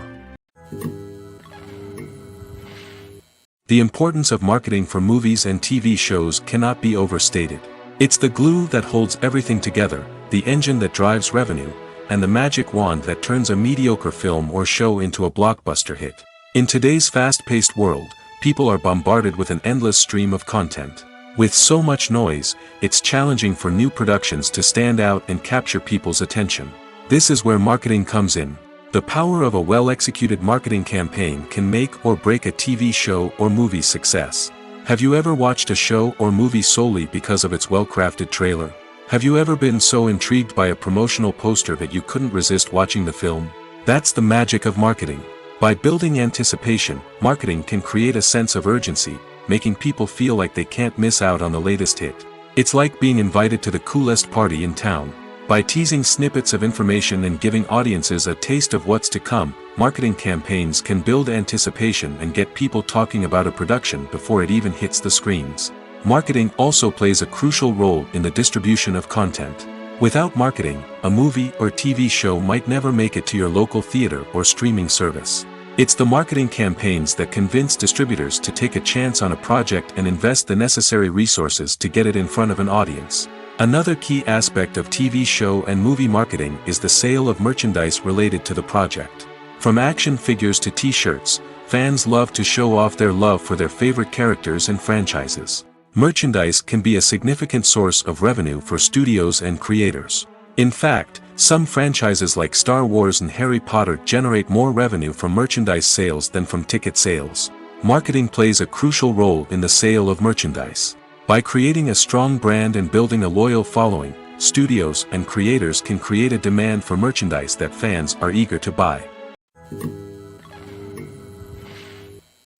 The importance of marketing for movies and TV shows cannot be overstated. It's the glue that holds everything together, the engine that drives revenue, and the magic wand that turns a mediocre film or show into a blockbuster hit. In today's fast-paced world, people are bombarded with an endless stream of content. With so much noise, it's challenging for new productions to stand out and capture people's attention. This is where marketing comes in. The power of a well-executed marketing campaign can make or break a TV show or movie's success. Have you ever watched a show or movie solely because of its well-crafted trailer? Have you ever been so intrigued by a promotional poster that you couldn't resist watching the film? That's the magic of marketing. By building anticipation, marketing can create a sense of urgency, making people feel like they can't miss out on the latest hit. It's like being invited to the coolest party in town. By teasing snippets of information and giving audiences a taste of what's to come, marketing campaigns can build anticipation and get people talking about a production before it even hits the screens. Marketing also plays a crucial role in the distribution of content. Without marketing, a movie or TV show might never make it to your local theater or streaming service. It's the marketing campaigns that convince distributors to take a chance on a project and invest the necessary resources to get it in front of an audience. Another key aspect of TV show and movie marketing is the sale of merchandise related to the project. From action figures to t-shirts, fans love to show off their love for their favorite characters and franchises. Merchandise can be a significant source of revenue for studios and creators. In fact, some franchises like Star Wars and Harry Potter generate more revenue from merchandise sales than from ticket sales. Marketing plays a crucial role in the sale of merchandise. By creating a strong brand and building a loyal following, studios and creators can create a demand for merchandise that fans are eager to buy.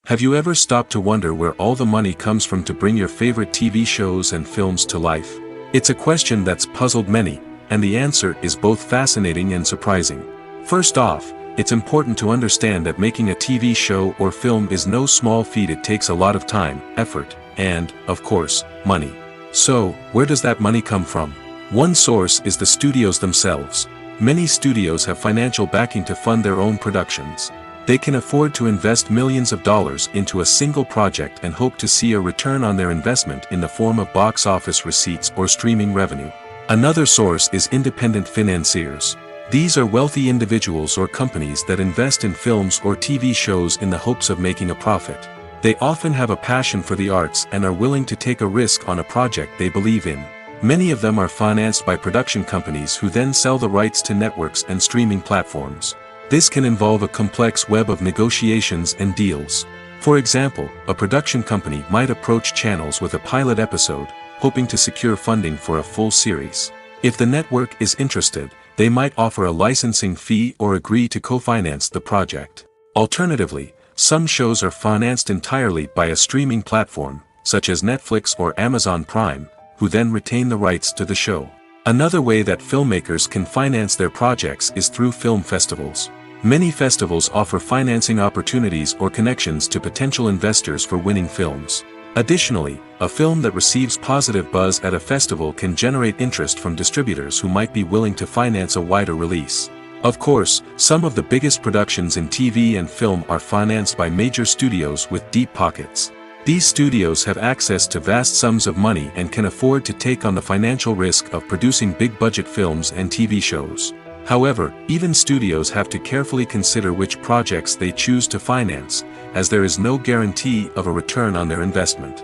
Have you ever stopped to wonder where all the money comes from to bring your favorite TV shows and films to life? It's a question that's puzzled many, and the answer is both fascinating and surprising. First off, it's important to understand that making a TV show or film is no small feat. It takes a lot of time, effort, and, of course, money. So, where does that money come from? One source is the studios themselves. Many studios have financial backing to fund their own productions. They can afford to invest millions of dollars into a single project and hope to see a return on their investment in the form of box office receipts or streaming revenue. Another source is independent financiers. These are wealthy individuals or companies that invest in films or TV shows in the hopes of making a profit. They often have a passion for the arts and are willing to take a risk on a project they believe in. Many of them are financed by production companies who then sell the rights to networks and streaming platforms. This can involve a complex web of negotiations and deals. For example, a production company might approach channels with a pilot episode, hoping to secure funding for a full series. If the network is interested, they might offer a licensing fee or agree to co-finance the project. Alternatively, some shows are financed entirely by a streaming platform, such as Netflix or Amazon Prime, who then retain the rights to the show. Another way that filmmakers can finance their projects is through film festivals. Many festivals offer financing opportunities or connections to potential investors for winning films. Additionally, a film that receives positive buzz at a festival can generate interest from distributors who might be willing to finance a wider release. Of course, some of the biggest productions in TV and film are financed by major studios with deep pockets. These studios have access to vast sums of money and can afford to take on the financial risk of producing big-budget films and TV shows. However, even studios have to carefully consider which projects they choose to finance, as there is no guarantee of a return on their investment.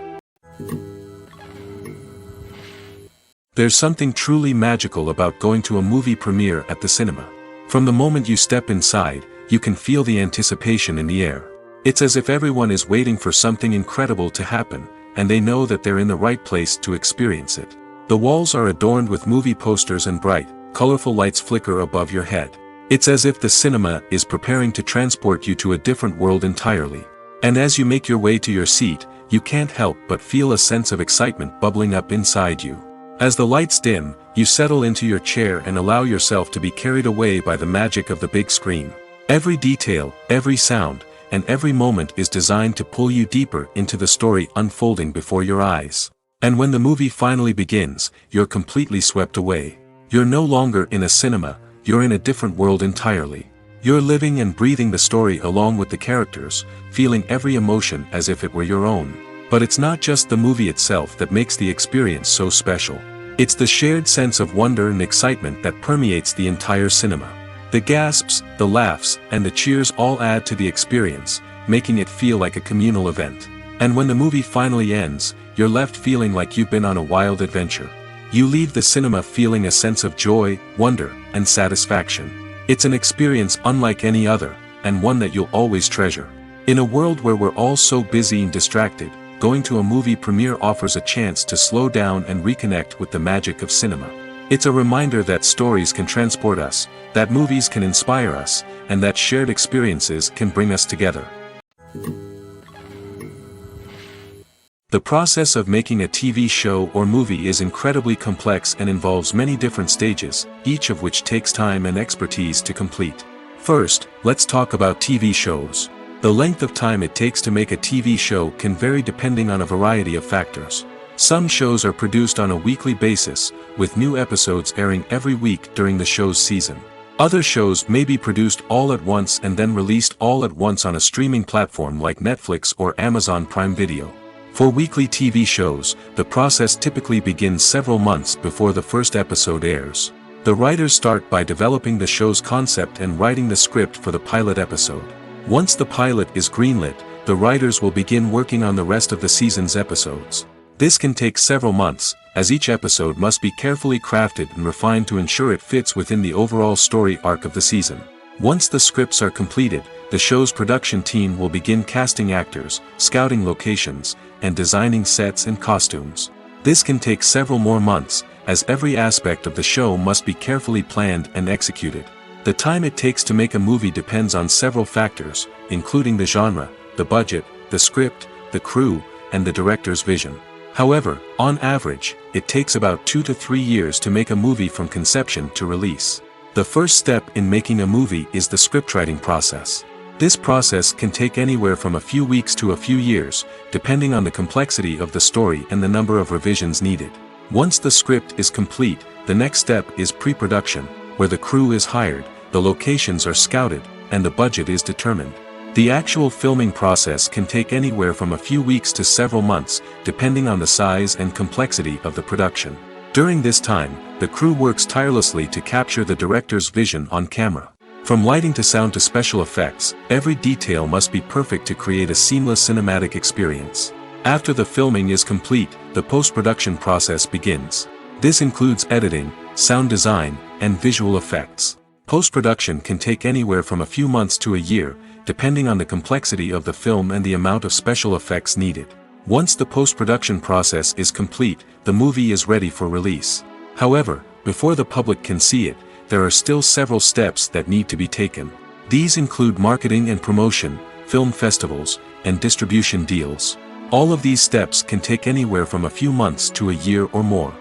There's something truly magical about going to a movie premiere at the cinema. From the moment you step inside, you can feel the anticipation in the air. It's as if everyone is waiting for something incredible to happen, and they know that they're in the right place to experience it. The walls are adorned with movie posters and bright, colorful lights flicker above your head. It's as if the cinema is preparing to transport you to a different world entirely. And as you make your way to your seat, you can't help but feel a sense of excitement bubbling up inside you. As the lights dim, you settle into your chair and allow yourself to be carried away by the magic of the big screen. Every detail, every sound, and every moment is designed to pull you deeper into the story unfolding before your eyes. And when the movie finally begins, you're completely swept away. You're no longer in a cinema, you're in a different world entirely. You're living and breathing the story along with the characters, feeling every emotion as if it were your own. But it's not just the movie itself that makes the experience so special. It's the shared sense of wonder and excitement that permeates the entire cinema. The gasps, the laughs, and the cheers all add to the experience, making it feel like a communal event. And when the movie finally ends, you're left feeling like you've been on a wild adventure. You leave the cinema feeling a sense of joy, wonder, and satisfaction. It's an experience unlike any other, and one that you'll always treasure. In a world where we're all so busy and distracted, going to a movie premiere offers a chance to slow down and reconnect with the magic of cinema. It's a reminder that stories can transport us, that movies can inspire us, and that shared experiences can bring us together. The process of making a TV show or movie is incredibly complex and involves many different stages, each of which takes time and expertise to complete. First, let's talk about TV shows. The length of time it takes to make a TV show can vary depending on a variety of factors. Some shows are produced on a weekly basis, with new episodes airing every week during the show's season. Other shows may be produced all at once and then released all at once on a streaming platform like Netflix or Amazon Prime Video. For weekly TV shows, the process typically begins several months before the first episode airs. The writers start by developing the show's concept and writing the script for the pilot episode. Once the pilot is greenlit, the writers will begin working on the rest of the season's episodes. This can take several months, as each episode must be carefully crafted and refined to ensure it fits within the overall story arc of the season. Once the scripts are completed, the show's production team will begin casting actors, scouting locations, and designing sets and costumes. This can take several more months, as every aspect of the show must be carefully planned and executed. The time it takes to make a movie depends on several factors, including the genre, the budget, the script, the crew, and the director's vision. However, on average, it takes about 2 to 3 years to make a movie from conception to release. The first step in making a movie is the scriptwriting process. This process can take anywhere from a few weeks to a few years, depending on the complexity of the story and the number of revisions needed. Once the script is complete, the next step is pre-production, where the crew is hired, the locations are scouted, and the budget is determined. The actual filming process can take anywhere from a few weeks to several months, depending on the size and complexity of the production. During this time, the crew works tirelessly to capture the director's vision on camera. From lighting to sound to special effects, every detail must be perfect to create a seamless cinematic experience. After the filming is complete, the post-production process begins. This includes editing, sound design, and visual effects. Post-production can take anywhere from a few months to a year, depending on the complexity of the film and the amount of special effects needed. Once the post-production process is complete, the movie is ready for release. However, before the public can see it, there are still several steps that need to be taken. These include marketing and promotion, film festivals, and distribution deals. All of these steps can take anywhere from a few months to a year or more.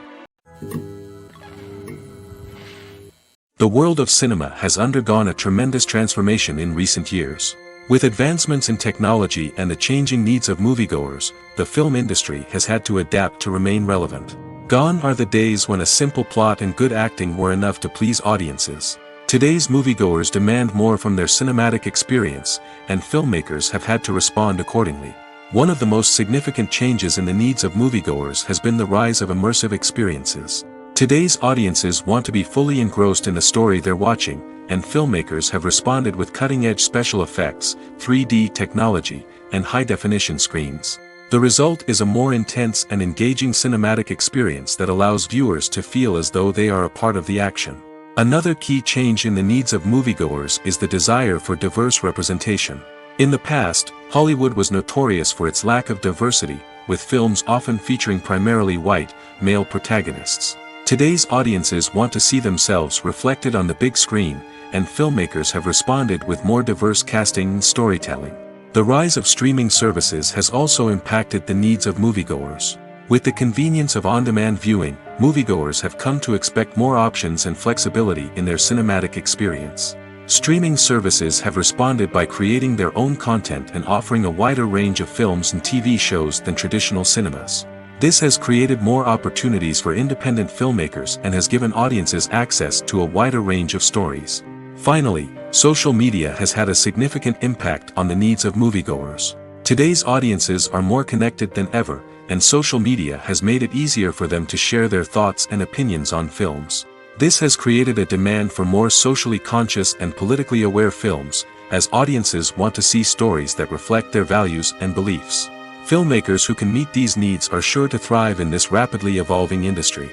The world of cinema has undergone a tremendous transformation in recent years. With advancements in technology and the changing needs of moviegoers, the film industry has had to adapt to remain relevant. Gone are the days when a simple plot and good acting were enough to please audiences. Today's moviegoers demand more from their cinematic experience, and filmmakers have had to respond accordingly. One of the most significant changes in the needs of moviegoers has been the rise of immersive experiences. Today's audiences want to be fully engrossed in the story they're watching, and filmmakers have responded with cutting-edge special effects, 3D technology, and high-definition screens. The result is a more intense and engaging cinematic experience that allows viewers to feel as though they are a part of the action. Another key change in the needs of moviegoers is the desire for diverse representation. In the past, Hollywood was notorious for its lack of diversity, with films often featuring primarily white, male protagonists. Today's audiences want to see themselves reflected on the big screen, and filmmakers have responded with more diverse casting and storytelling. The rise of streaming services has also impacted the needs of moviegoers. With the convenience of on-demand viewing, moviegoers have come to expect more options and flexibility in their cinematic experience. Streaming services have responded by creating their own content and offering a wider range of films and TV shows than traditional cinemas. This has created more opportunities for independent filmmakers and has given audiences access to a wider range of stories. Finally, social media has had a significant impact on the needs of moviegoers. Today's audiences are more connected than ever, and social media has made it easier for them to share their thoughts and opinions on films. This has created a demand for more socially conscious and politically aware films, as audiences want to see stories that reflect their values and beliefs. Filmmakers who can meet these needs are sure to thrive in this rapidly evolving industry.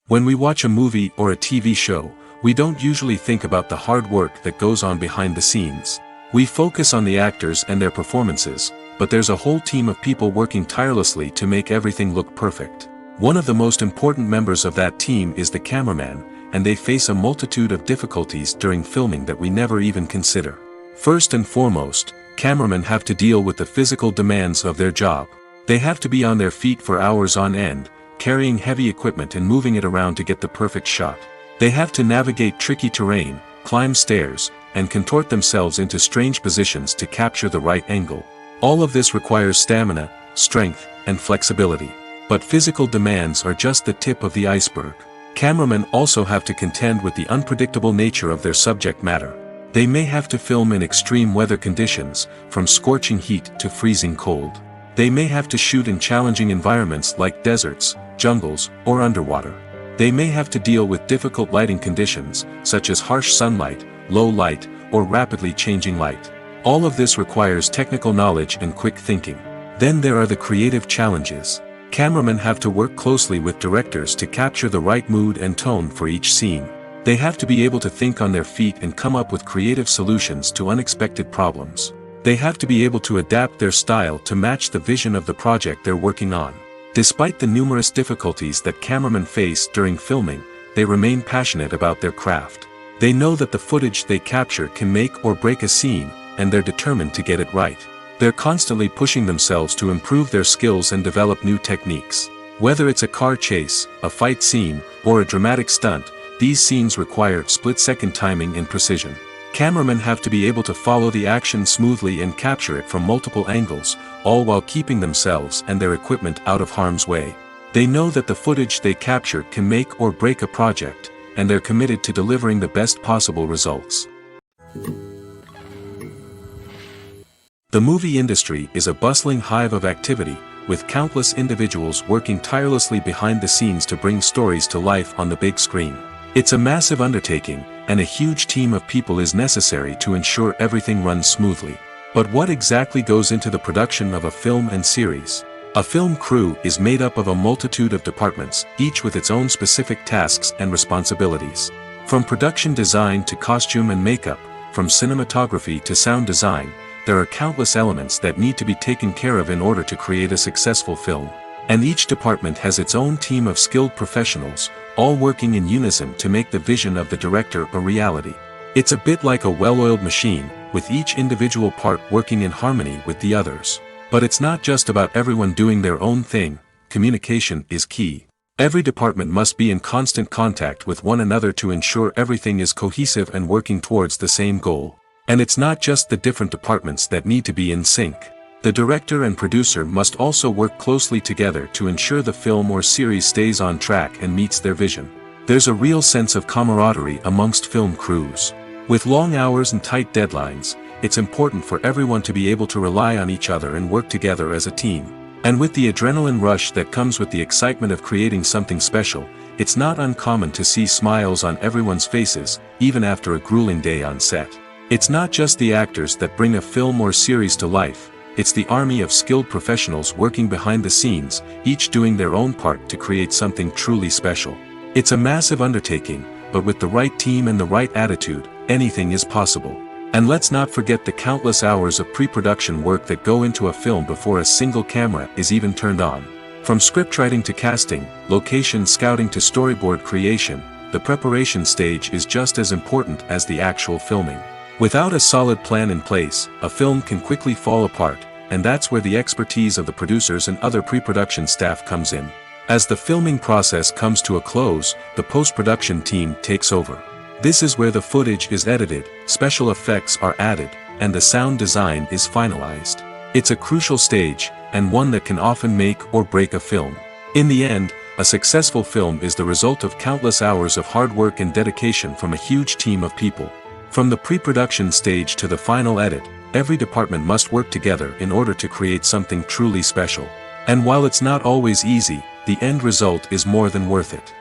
When we watch a movie or a TV show, we don't usually think about the hard work that goes on behind the scenes. We focus on the actors and their performances, but there's a whole team of people working tirelessly to make everything look perfect. One of the most important members of that team is the cameraman, and they face a multitude of difficulties during filming that we never even consider. First and foremost, cameramen have to deal with the physical demands of their job. They have to be on their feet for hours on end, carrying heavy equipment and moving it around to get the perfect shot. They have to navigate tricky terrain, climb stairs, and contort themselves into strange positions to capture the right angle. All of this requires stamina, strength, and flexibility. But physical demands are just the tip of the iceberg. Cameramen also have to contend with the unpredictable nature of their subject matter. They may have to film in extreme weather conditions, from scorching heat to freezing cold. They may have to shoot in challenging environments like deserts, jungles, or underwater. They may have to deal with difficult lighting conditions, such as harsh sunlight, low light, or rapidly changing light. All of this requires technical knowledge and quick thinking. Then there are the creative challenges. Cameramen have to work closely with directors to capture the right mood and tone for each scene. They have to be able to think on their feet and come up with creative solutions to unexpected problems. They have to be able to adapt their style to match the vision of the project they're working on. Despite the numerous difficulties that cameramen face during filming, they remain passionate about their craft. They know that the footage they capture can make or break a scene, and they're determined to get it right. They're constantly pushing themselves to improve their skills and develop new techniques. Whether it's a car chase, a fight scene, or a dramatic stunt, these scenes require split-second timing and precision. Cameramen have to be able to follow the action smoothly and capture it from multiple angles, all while keeping themselves and their equipment out of harm's way. They know that the footage they capture can make or break a project, and they're committed to delivering the best possible results. The movie industry is a bustling hive of activity, with countless individuals working tirelessly behind the scenes to bring stories to life on the big screen. It's a massive undertaking, and a huge team of people is necessary to ensure everything runs smoothly. But what exactly goes into the production of a film and series? A film crew is made up of a multitude of departments, each with its own specific tasks and responsibilities. From production design to costume and makeup, from cinematography to sound design, there are countless elements that need to be taken care of in order to create a successful film. And each department has its own team of skilled professionals, all working in unison to make the vision of the director a reality. It's a bit like a well-oiled machine, with each individual part working in harmony with the others. But it's not just about everyone doing their own thing. Communication is key. Every department must be in constant contact with one another to ensure everything is cohesive and working towards the same goal. And it's not just the different departments that need to be in sync. The director and producer must also work closely together to ensure the film or series stays on track and meets their vision. There's a real sense of camaraderie amongst film crews. With long hours and tight deadlines, it's important for everyone to be able to rely on each other and work together as a team. And with the adrenaline rush that comes with the excitement of creating something special, it's not uncommon to see smiles on everyone's faces, even after a grueling day on set. It's not just the actors that bring a film or series to life, it's the army of skilled professionals working behind the scenes, each doing their own part to create something truly special. It's a massive undertaking, but with the right team and the right attitude, anything is possible. And let's not forget the countless hours of pre-production work that go into a film before a single camera is even turned on. From scriptwriting to casting, location scouting to storyboard creation, the preparation stage is just as important as the actual filming. Without a solid plan in place, a film can quickly fall apart, and that's where the expertise of the producers and other pre-production staff comes in. As the filming process comes to a close, the post-production team takes over. This is where the footage is edited, special effects are added, and the sound design is finalized. It's a crucial stage, and one that can often make or break a film. In the end, a successful film is the result of countless hours of hard work and dedication from a huge team of people. From the pre-production stage to the final edit, every department must work together in order to create something truly special. And while it's not always easy, the end result is more than worth it.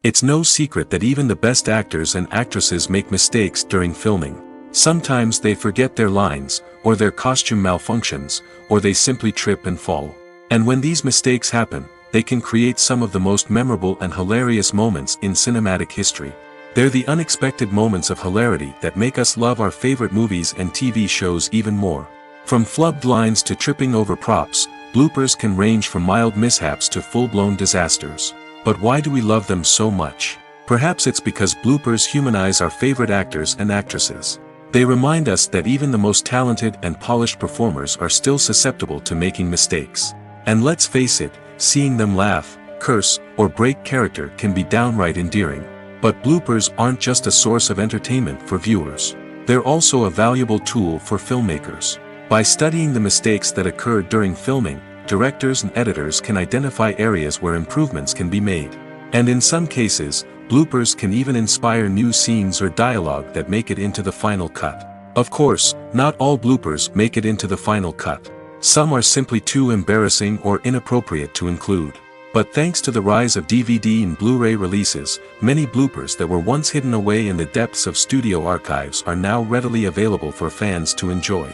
It's no secret that even the best actors and actresses make mistakes during filming. Sometimes they forget their lines, or their costume malfunctions, or they simply trip and fall. And when these mistakes happen, they can create some of the most memorable and hilarious moments in cinematic history. They're the unexpected moments of hilarity that make us love our favorite movies and TV shows even more. From flubbed lines to tripping over props, bloopers can range from mild mishaps to full-blown disasters. But why do we love them so much? Perhaps it's because bloopers humanize our favorite actors and actresses. They remind us that even the most talented and polished performers are still susceptible to making mistakes. And let's face it, seeing them laugh, curse, or break character can be downright endearing. But bloopers aren't just a source of entertainment for viewers. They're also a valuable tool for filmmakers. By studying the mistakes that occurred during filming, directors and editors can identify areas where improvements can be made. And in some cases, bloopers can even inspire new scenes or dialogue that make it into the final cut. Of course, not all bloopers make it into the final cut. Some are simply too embarrassing or inappropriate to include. But thanks to the rise of DVD and Blu-ray releases, many bloopers that were once hidden away in the depths of studio archives are now readily available for fans to enjoy.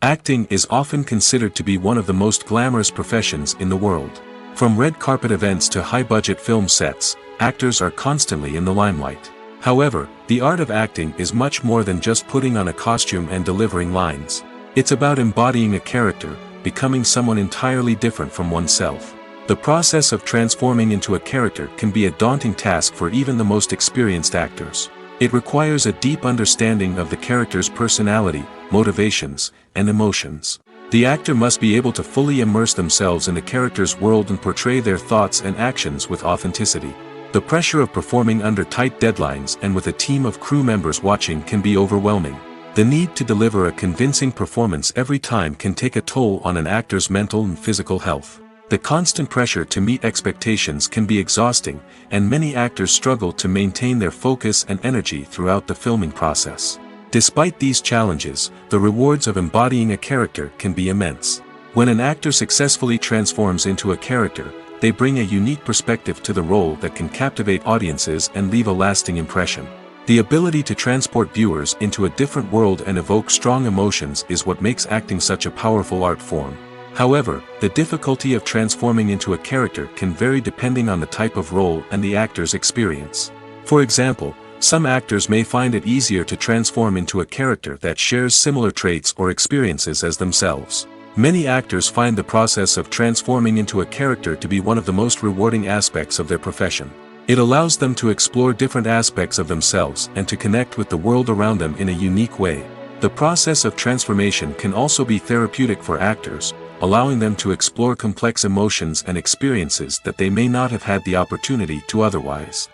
Acting is often considered to be one of the most glamorous professions in the world. From red carpet events to high-budget film sets, actors are constantly in the limelight. However, the art of acting is much more than just putting on a costume and delivering lines. It's about embodying a character, becoming someone entirely different from oneself. The process of transforming into a character can be a daunting task for even the most experienced actors. It requires a deep understanding of the character's personality, motivations, and emotions. The actor must be able to fully immerse themselves in the character's world and portray their thoughts and actions with authenticity. The pressure of performing under tight deadlines and with a team of crew members watching can be overwhelming. The need to deliver a convincing performance every time can take a toll on an actor's mental and physical health. The constant pressure to meet expectations can be exhausting, and many actors struggle to maintain their focus and energy throughout the filming process. Despite these challenges, the rewards of embodying a character can be immense. When an actor successfully transforms into a character, they bring a unique perspective to the role that can captivate audiences and leave a lasting impression. The ability to transport viewers into a different world and evoke strong emotions is what makes acting such a powerful art form. However, the difficulty of transforming into a character can vary depending on the type of role and the actor's experience. For example, some actors may find it easier to transform into a character that shares similar traits or experiences as themselves. Many actors find the process of transforming into a character to be one of the most rewarding aspects of their profession. It allows them to explore different aspects of themselves and to connect with the world around them in a unique way. The process of transformation can also be therapeutic for actors, allowing them to explore complex emotions and experiences that they may not have had the opportunity to otherwise.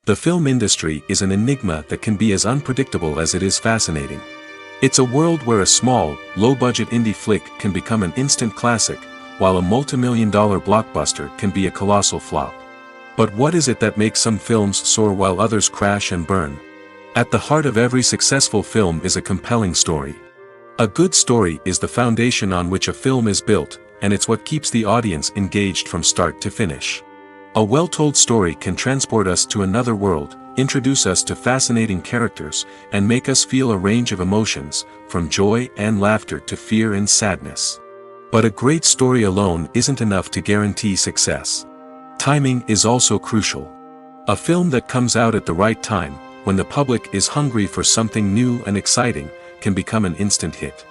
The film industry is an enigma that can be as unpredictable as it is fascinating. It's a world where a small, low-budget indie flick can become an instant classic, while a multi-million-dollar blockbuster can be a colossal flop. But what is it that makes some films soar while others crash and burn? At the heart of every successful film is a compelling story. A good story is the foundation on which a film is built, and it's what keeps the audience engaged from start to finish. A well-told story can transport us to another world, introduce us to fascinating characters, and make us feel a range of emotions, from joy and laughter to fear and sadness. But a great story alone isn't enough to guarantee success. Timing is also crucial. A film that comes out at the right time, when the public is hungry for something new and exciting, can become an instant hit.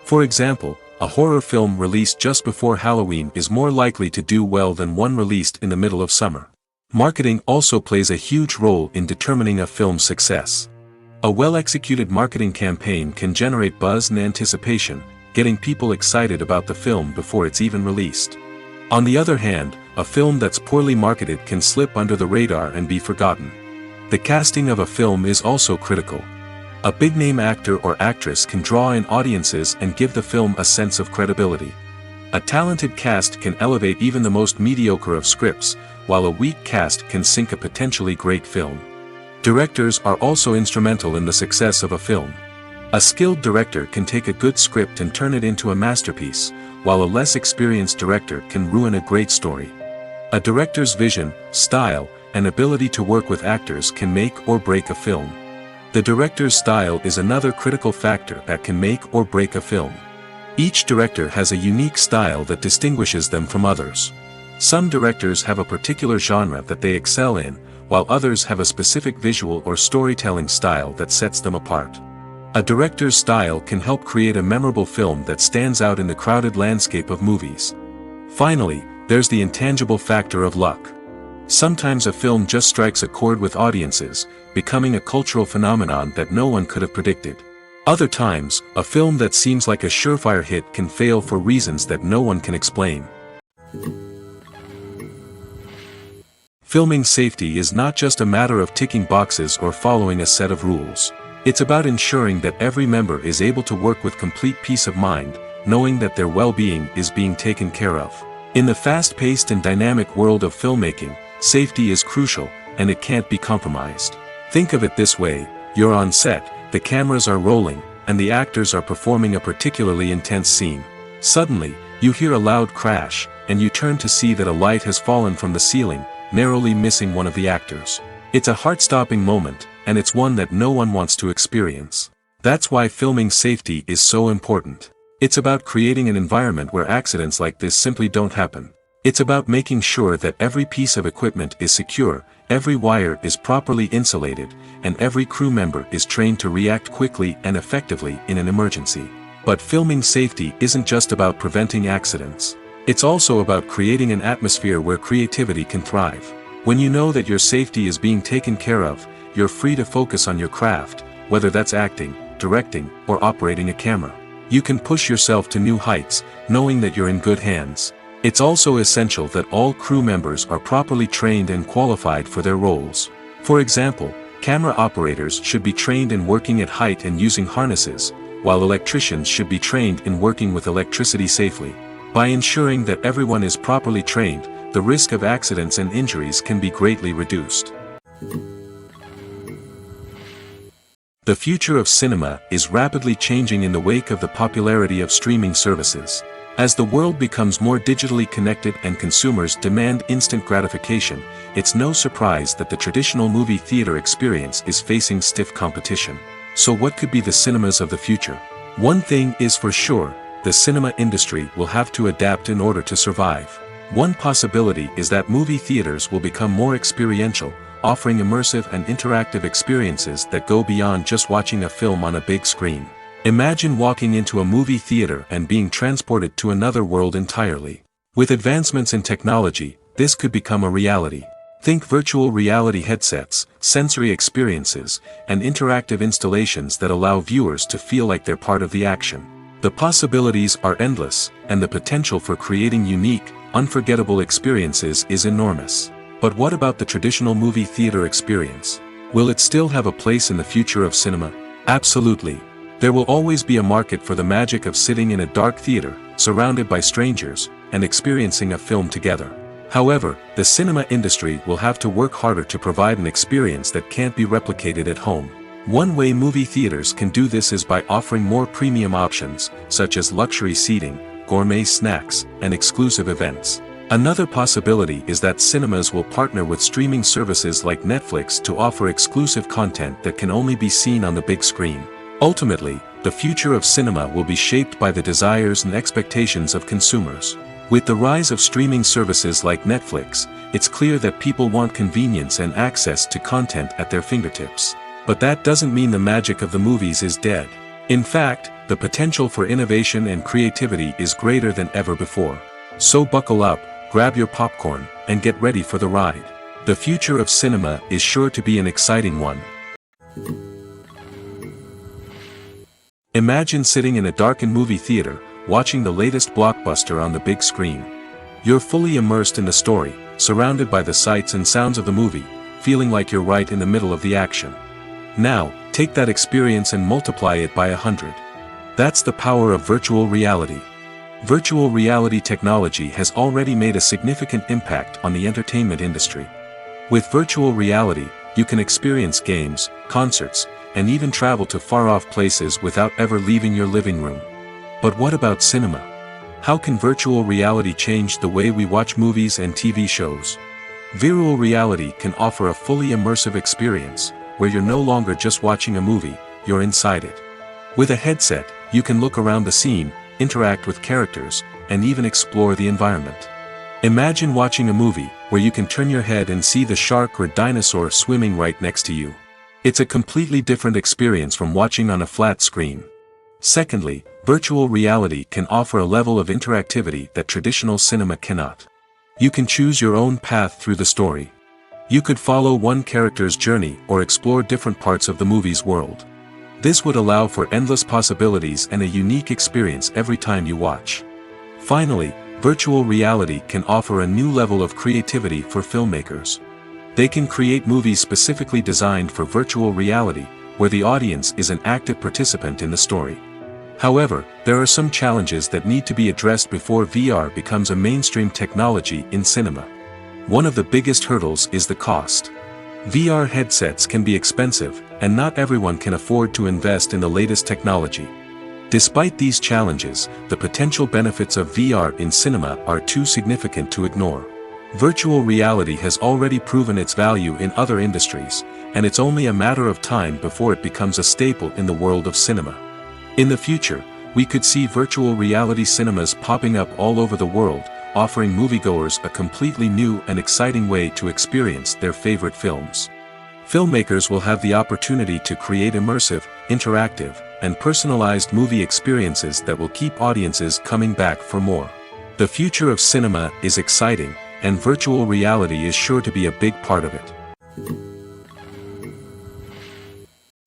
For example, a horror film released just before Halloween is more likely to do well than one released in the middle of summer. Marketing also plays a huge role in determining a film's success. A well-executed marketing campaign can generate buzz and anticipation, getting people excited about the film before it's even released. On the other hand, a film that's poorly marketed can slip under the radar and be forgotten. The casting of a film is also critical. A big-name actor or actress can draw in audiences and give the film a sense of credibility. A talented cast can elevate even the most mediocre of scripts, while a weak cast can sink a potentially great film. Directors are also instrumental in the success of a film. A skilled director can take a good script and turn it into a masterpiece, while a less experienced director can ruin a great story. A director's vision, style, and ability to work with actors can make or break a film. The director's style is another critical factor that can make or break a film. Each director has a unique style that distinguishes them from others. Some directors have a particular genre that they excel in, while others have a specific visual or storytelling style that sets them apart. A director's style can help create a memorable film that stands out in the crowded landscape of movies. Finally, there's the intangible factor of luck. Sometimes a film just strikes a chord with audiences, becoming a cultural phenomenon that no one could have predicted. Other times, a film that seems like a surefire hit can fail for reasons that no one can explain. Filming safety is not just a matter of ticking boxes or following a set of rules. It's about ensuring that every member is able to work with complete peace of mind, knowing that their well-being is being taken care of. In the fast-paced and dynamic world of filmmaking, safety is crucial, and it can't be compromised. Think of it this way: you're on set, the cameras are rolling, and the actors are performing a particularly intense scene. Suddenly, you hear a loud crash, and you turn to see that a light has fallen from the ceiling, narrowly missing one of the actors. It's a heart-stopping moment, and it's one that no one wants to experience. That's why filming safety is so important. It's about creating an environment where accidents like this simply don't happen. It's about making sure that every piece of equipment is secure, every wire is properly insulated, and every crew member is trained to react quickly and effectively in an emergency. But filming safety isn't just about preventing accidents. It's also about creating an atmosphere where creativity can thrive. When you know that your safety is being taken care of, you're free to focus on your craft, whether that's acting, directing, or operating a camera. You can push yourself to new heights, knowing that you're in good hands. It's also essential that all crew members are properly trained and qualified for their roles. For example, camera operators should be trained in working at height and using harnesses, while electricians should be trained in working with electricity safely. By ensuring that everyone is properly trained, the risk of accidents and injuries can be greatly reduced. The future of cinema is rapidly changing in the wake of the popularity of streaming services. As the world becomes more digitally connected and consumers demand instant gratification, it's no surprise that the traditional movie theater experience is facing stiff competition. So what could be the cinemas of the future? One thing is for sure: the cinema industry will have to adapt in order to survive. One possibility is that movie theaters will become more experiential, offering immersive and interactive experiences that go beyond just watching a film on a big screen. Imagine walking into a movie theater and being transported to another world entirely. With advancements in technology, this could become a reality. Think virtual reality headsets, sensory experiences, and interactive installations that allow viewers to feel like they're part of the action. The possibilities are endless, and the potential for creating unique, unforgettable experiences is enormous. But what about the traditional movie theater experience? Will it still have a place in the future of cinema? Absolutely. There will always be a market for the magic of sitting in a dark theater, surrounded by strangers, and experiencing a film together. However, the cinema industry will have to work harder to provide an experience that can't be replicated at home. One way movie theaters can do this is by offering more premium options, such as luxury seating, gourmet snacks, and exclusive events. Another possibility is that cinemas will partner with streaming services like Netflix to offer exclusive content that can only be seen on the big screen. Ultimately, the future of cinema will be shaped by the desires and expectations of consumers. With the rise of streaming services like Netflix, it's clear that people want convenience and access to content at their fingertips. But that doesn't mean the magic of the movies is dead. In fact, the potential for innovation and creativity is greater than ever before. So buckle up, grab your popcorn, and get ready for the ride. The future of cinema is sure to be an exciting one. Imagine sitting in a darkened movie theater, watching the latest blockbuster on the big screen. You're fully immersed in the story, surrounded by the sights and sounds of the movie, feeling like you're right in the middle of the action. Now, take that experience and multiply it by 100. That's the power of virtual reality. Virtual reality technology has already made a significant impact on the entertainment industry. With virtual reality, you can experience games, concerts, and even travel to far-off places without ever leaving your living room. But what about cinema? How can virtual reality change the way we watch movies and TV shows? Virtual reality can offer a fully immersive experience, where you're no longer just watching a movie, you're inside it. With a headset, you can look around the scene, interact with characters, and even explore the environment. Imagine watching a movie where you can turn your head and see the shark or dinosaur swimming right next to you. It's a completely different experience from watching on a flat screen. Secondly, virtual reality can offer a level of interactivity that traditional cinema cannot. You can choose your own path through the story. You could follow one character's journey or explore different parts of the movie's world. This would allow for endless possibilities and a unique experience every time you watch. Finally, virtual reality can offer a new level of creativity for filmmakers. They can create movies specifically designed for virtual reality, where the audience is an active participant in the story. However, there are some challenges that need to be addressed before VR becomes a mainstream technology in cinema. One of the biggest hurdles is the cost. VR headsets can be expensive, and not everyone can afford to invest in the latest technology. Despite these challenges, the potential benefits of VR in cinema are too significant to ignore. Virtual reality has already proven its value in other industries, and it's only a matter of time before it becomes a staple in the world of cinema. In the future, we could see virtual reality cinemas popping up all over the world, offering moviegoers a completely new and exciting way to experience their favorite films. Filmmakers will have the opportunity to create immersive, interactive, and personalized movie experiences that will keep audiences coming back for more. The future of cinema is exciting, and virtual reality is sure to be a big part of it.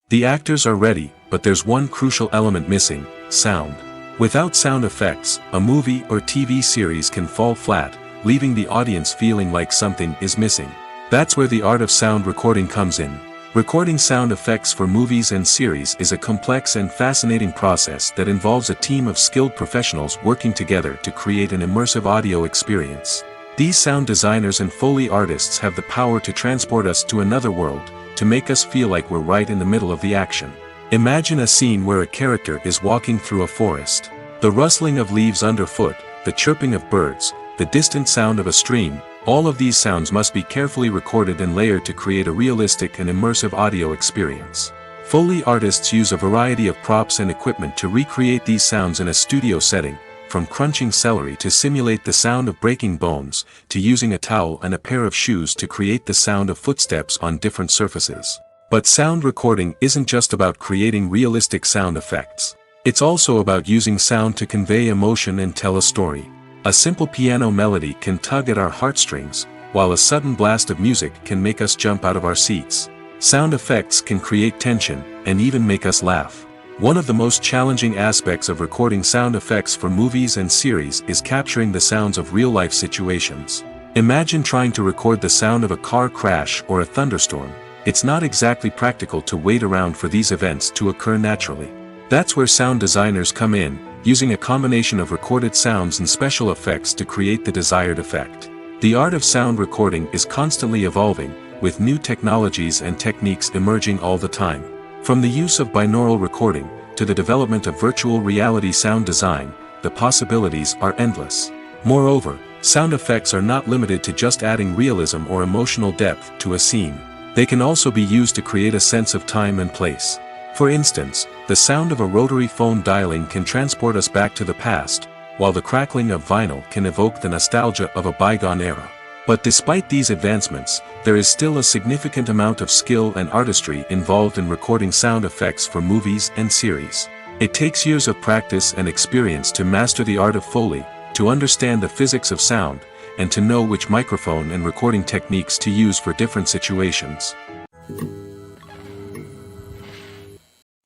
The actors are ready, but there's one crucial element missing: sound. Without sound effects, a movie or TV series can fall flat, leaving the audience feeling like something is missing. That's where the art of sound recording comes in. Recording sound effects for movies and series is a complex and fascinating process that involves a team of skilled professionals working together to create an immersive audio experience. These sound designers and Foley artists have the power to transport us to another world, to make us feel like we're right in the middle of the action. Imagine a scene where a character is walking through a forest. The rustling of leaves underfoot, the chirping of birds, the distant sound of a stream, all of these sounds must be carefully recorded and layered to create a realistic and immersive audio experience. Foley artists use a variety of props and equipment to recreate these sounds in a studio setting, from crunching celery to simulate the sound of breaking bones, to using a towel and a pair of shoes to create the sound of footsteps on different surfaces. But sound recording isn't just about creating realistic sound effects. It's also about using sound to convey emotion and tell a story. A simple piano melody can tug at our heartstrings, while a sudden blast of music can make us jump out of our seats. Sound effects can create tension, and even make us laugh. One of the most challenging aspects of recording sound effects for movies and series is capturing the sounds of real-life situations. Imagine trying to record the sound of a car crash or a thunderstorm. It's not exactly practical to wait around for these events to occur naturally. That's where sound designers come in, using a combination of recorded sounds and special effects to create the desired effect. The art of sound recording is constantly evolving, with new technologies and techniques emerging all the time. From the use of binaural recording, to the development of virtual reality sound design, the possibilities are endless. Moreover, sound effects are not limited to just adding realism or emotional depth to a scene. They can also be used to create a sense of time and place. For instance, the sound of a rotary phone dialing can transport us back to the past, while the crackling of vinyl can evoke the nostalgia of a bygone era. But despite these advancements, there is still a significant amount of skill and artistry involved in recording sound effects for movies and series. It takes years of practice and experience to master the art of Foley, to understand the physics of sound, and to know which microphone and recording techniques to use for different situations.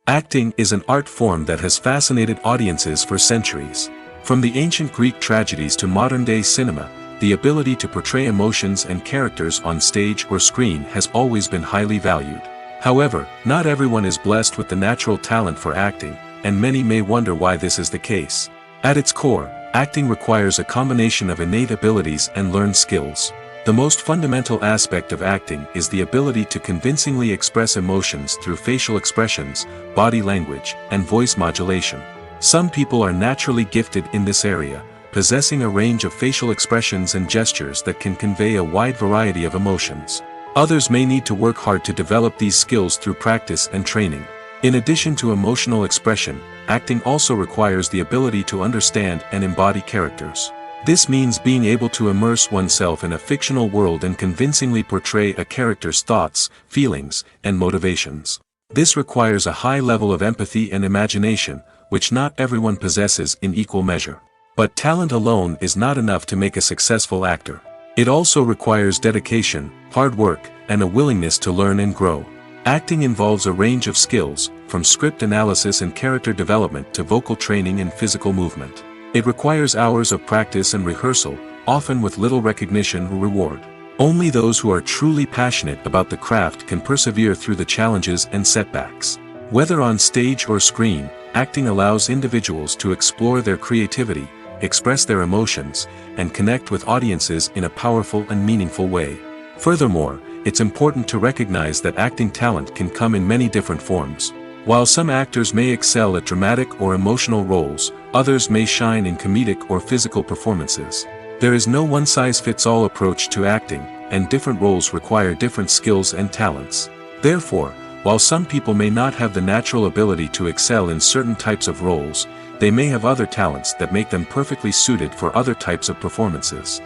Acting is an art form that has fascinated audiences for centuries. From the ancient Greek tragedies to modern-day cinema, the ability to portray emotions and characters on stage or screen has always been highly valued. However, not everyone is blessed with the natural talent for acting, and many may wonder why this is the case. At its core, acting requires a combination of innate abilities and learned skills. The most fundamental aspect of acting is the ability to convincingly express emotions through facial expressions, body language, and voice modulation. Some people are naturally gifted in this area, possessing a range of facial expressions and gestures that can convey a wide variety of emotions. Others may need to work hard to develop these skills through practice and training. In addition to emotional expression, acting also requires the ability to understand and embody characters. This means being able to immerse oneself in a fictional world and convincingly portray a character's thoughts, feelings, and motivations. This requires a high level of empathy and imagination, which not everyone possesses in equal measure. But talent alone is not enough to make a successful actor. It also requires dedication, hard work, and a willingness to learn and grow. Acting involves a range of skills, from script analysis and character development to vocal training and physical movement. It requires hours of practice and rehearsal, often with little recognition or reward. Only those who are truly passionate about the craft can persevere through the challenges and setbacks. Whether on stage or screen, acting allows individuals to explore their creativity, express their emotions, and connect with audiences in a powerful and meaningful way. Furthermore, it's important to recognize that acting talent can come in many different forms. While some actors may excel at dramatic or emotional roles, others may shine in comedic or physical performances. There is no one-size-fits-all approach to acting, and different roles require different skills and talents. Therefore, while some people may not have the natural ability to excel in certain types of roles, they may have other talents that make them perfectly suited for other types of performances.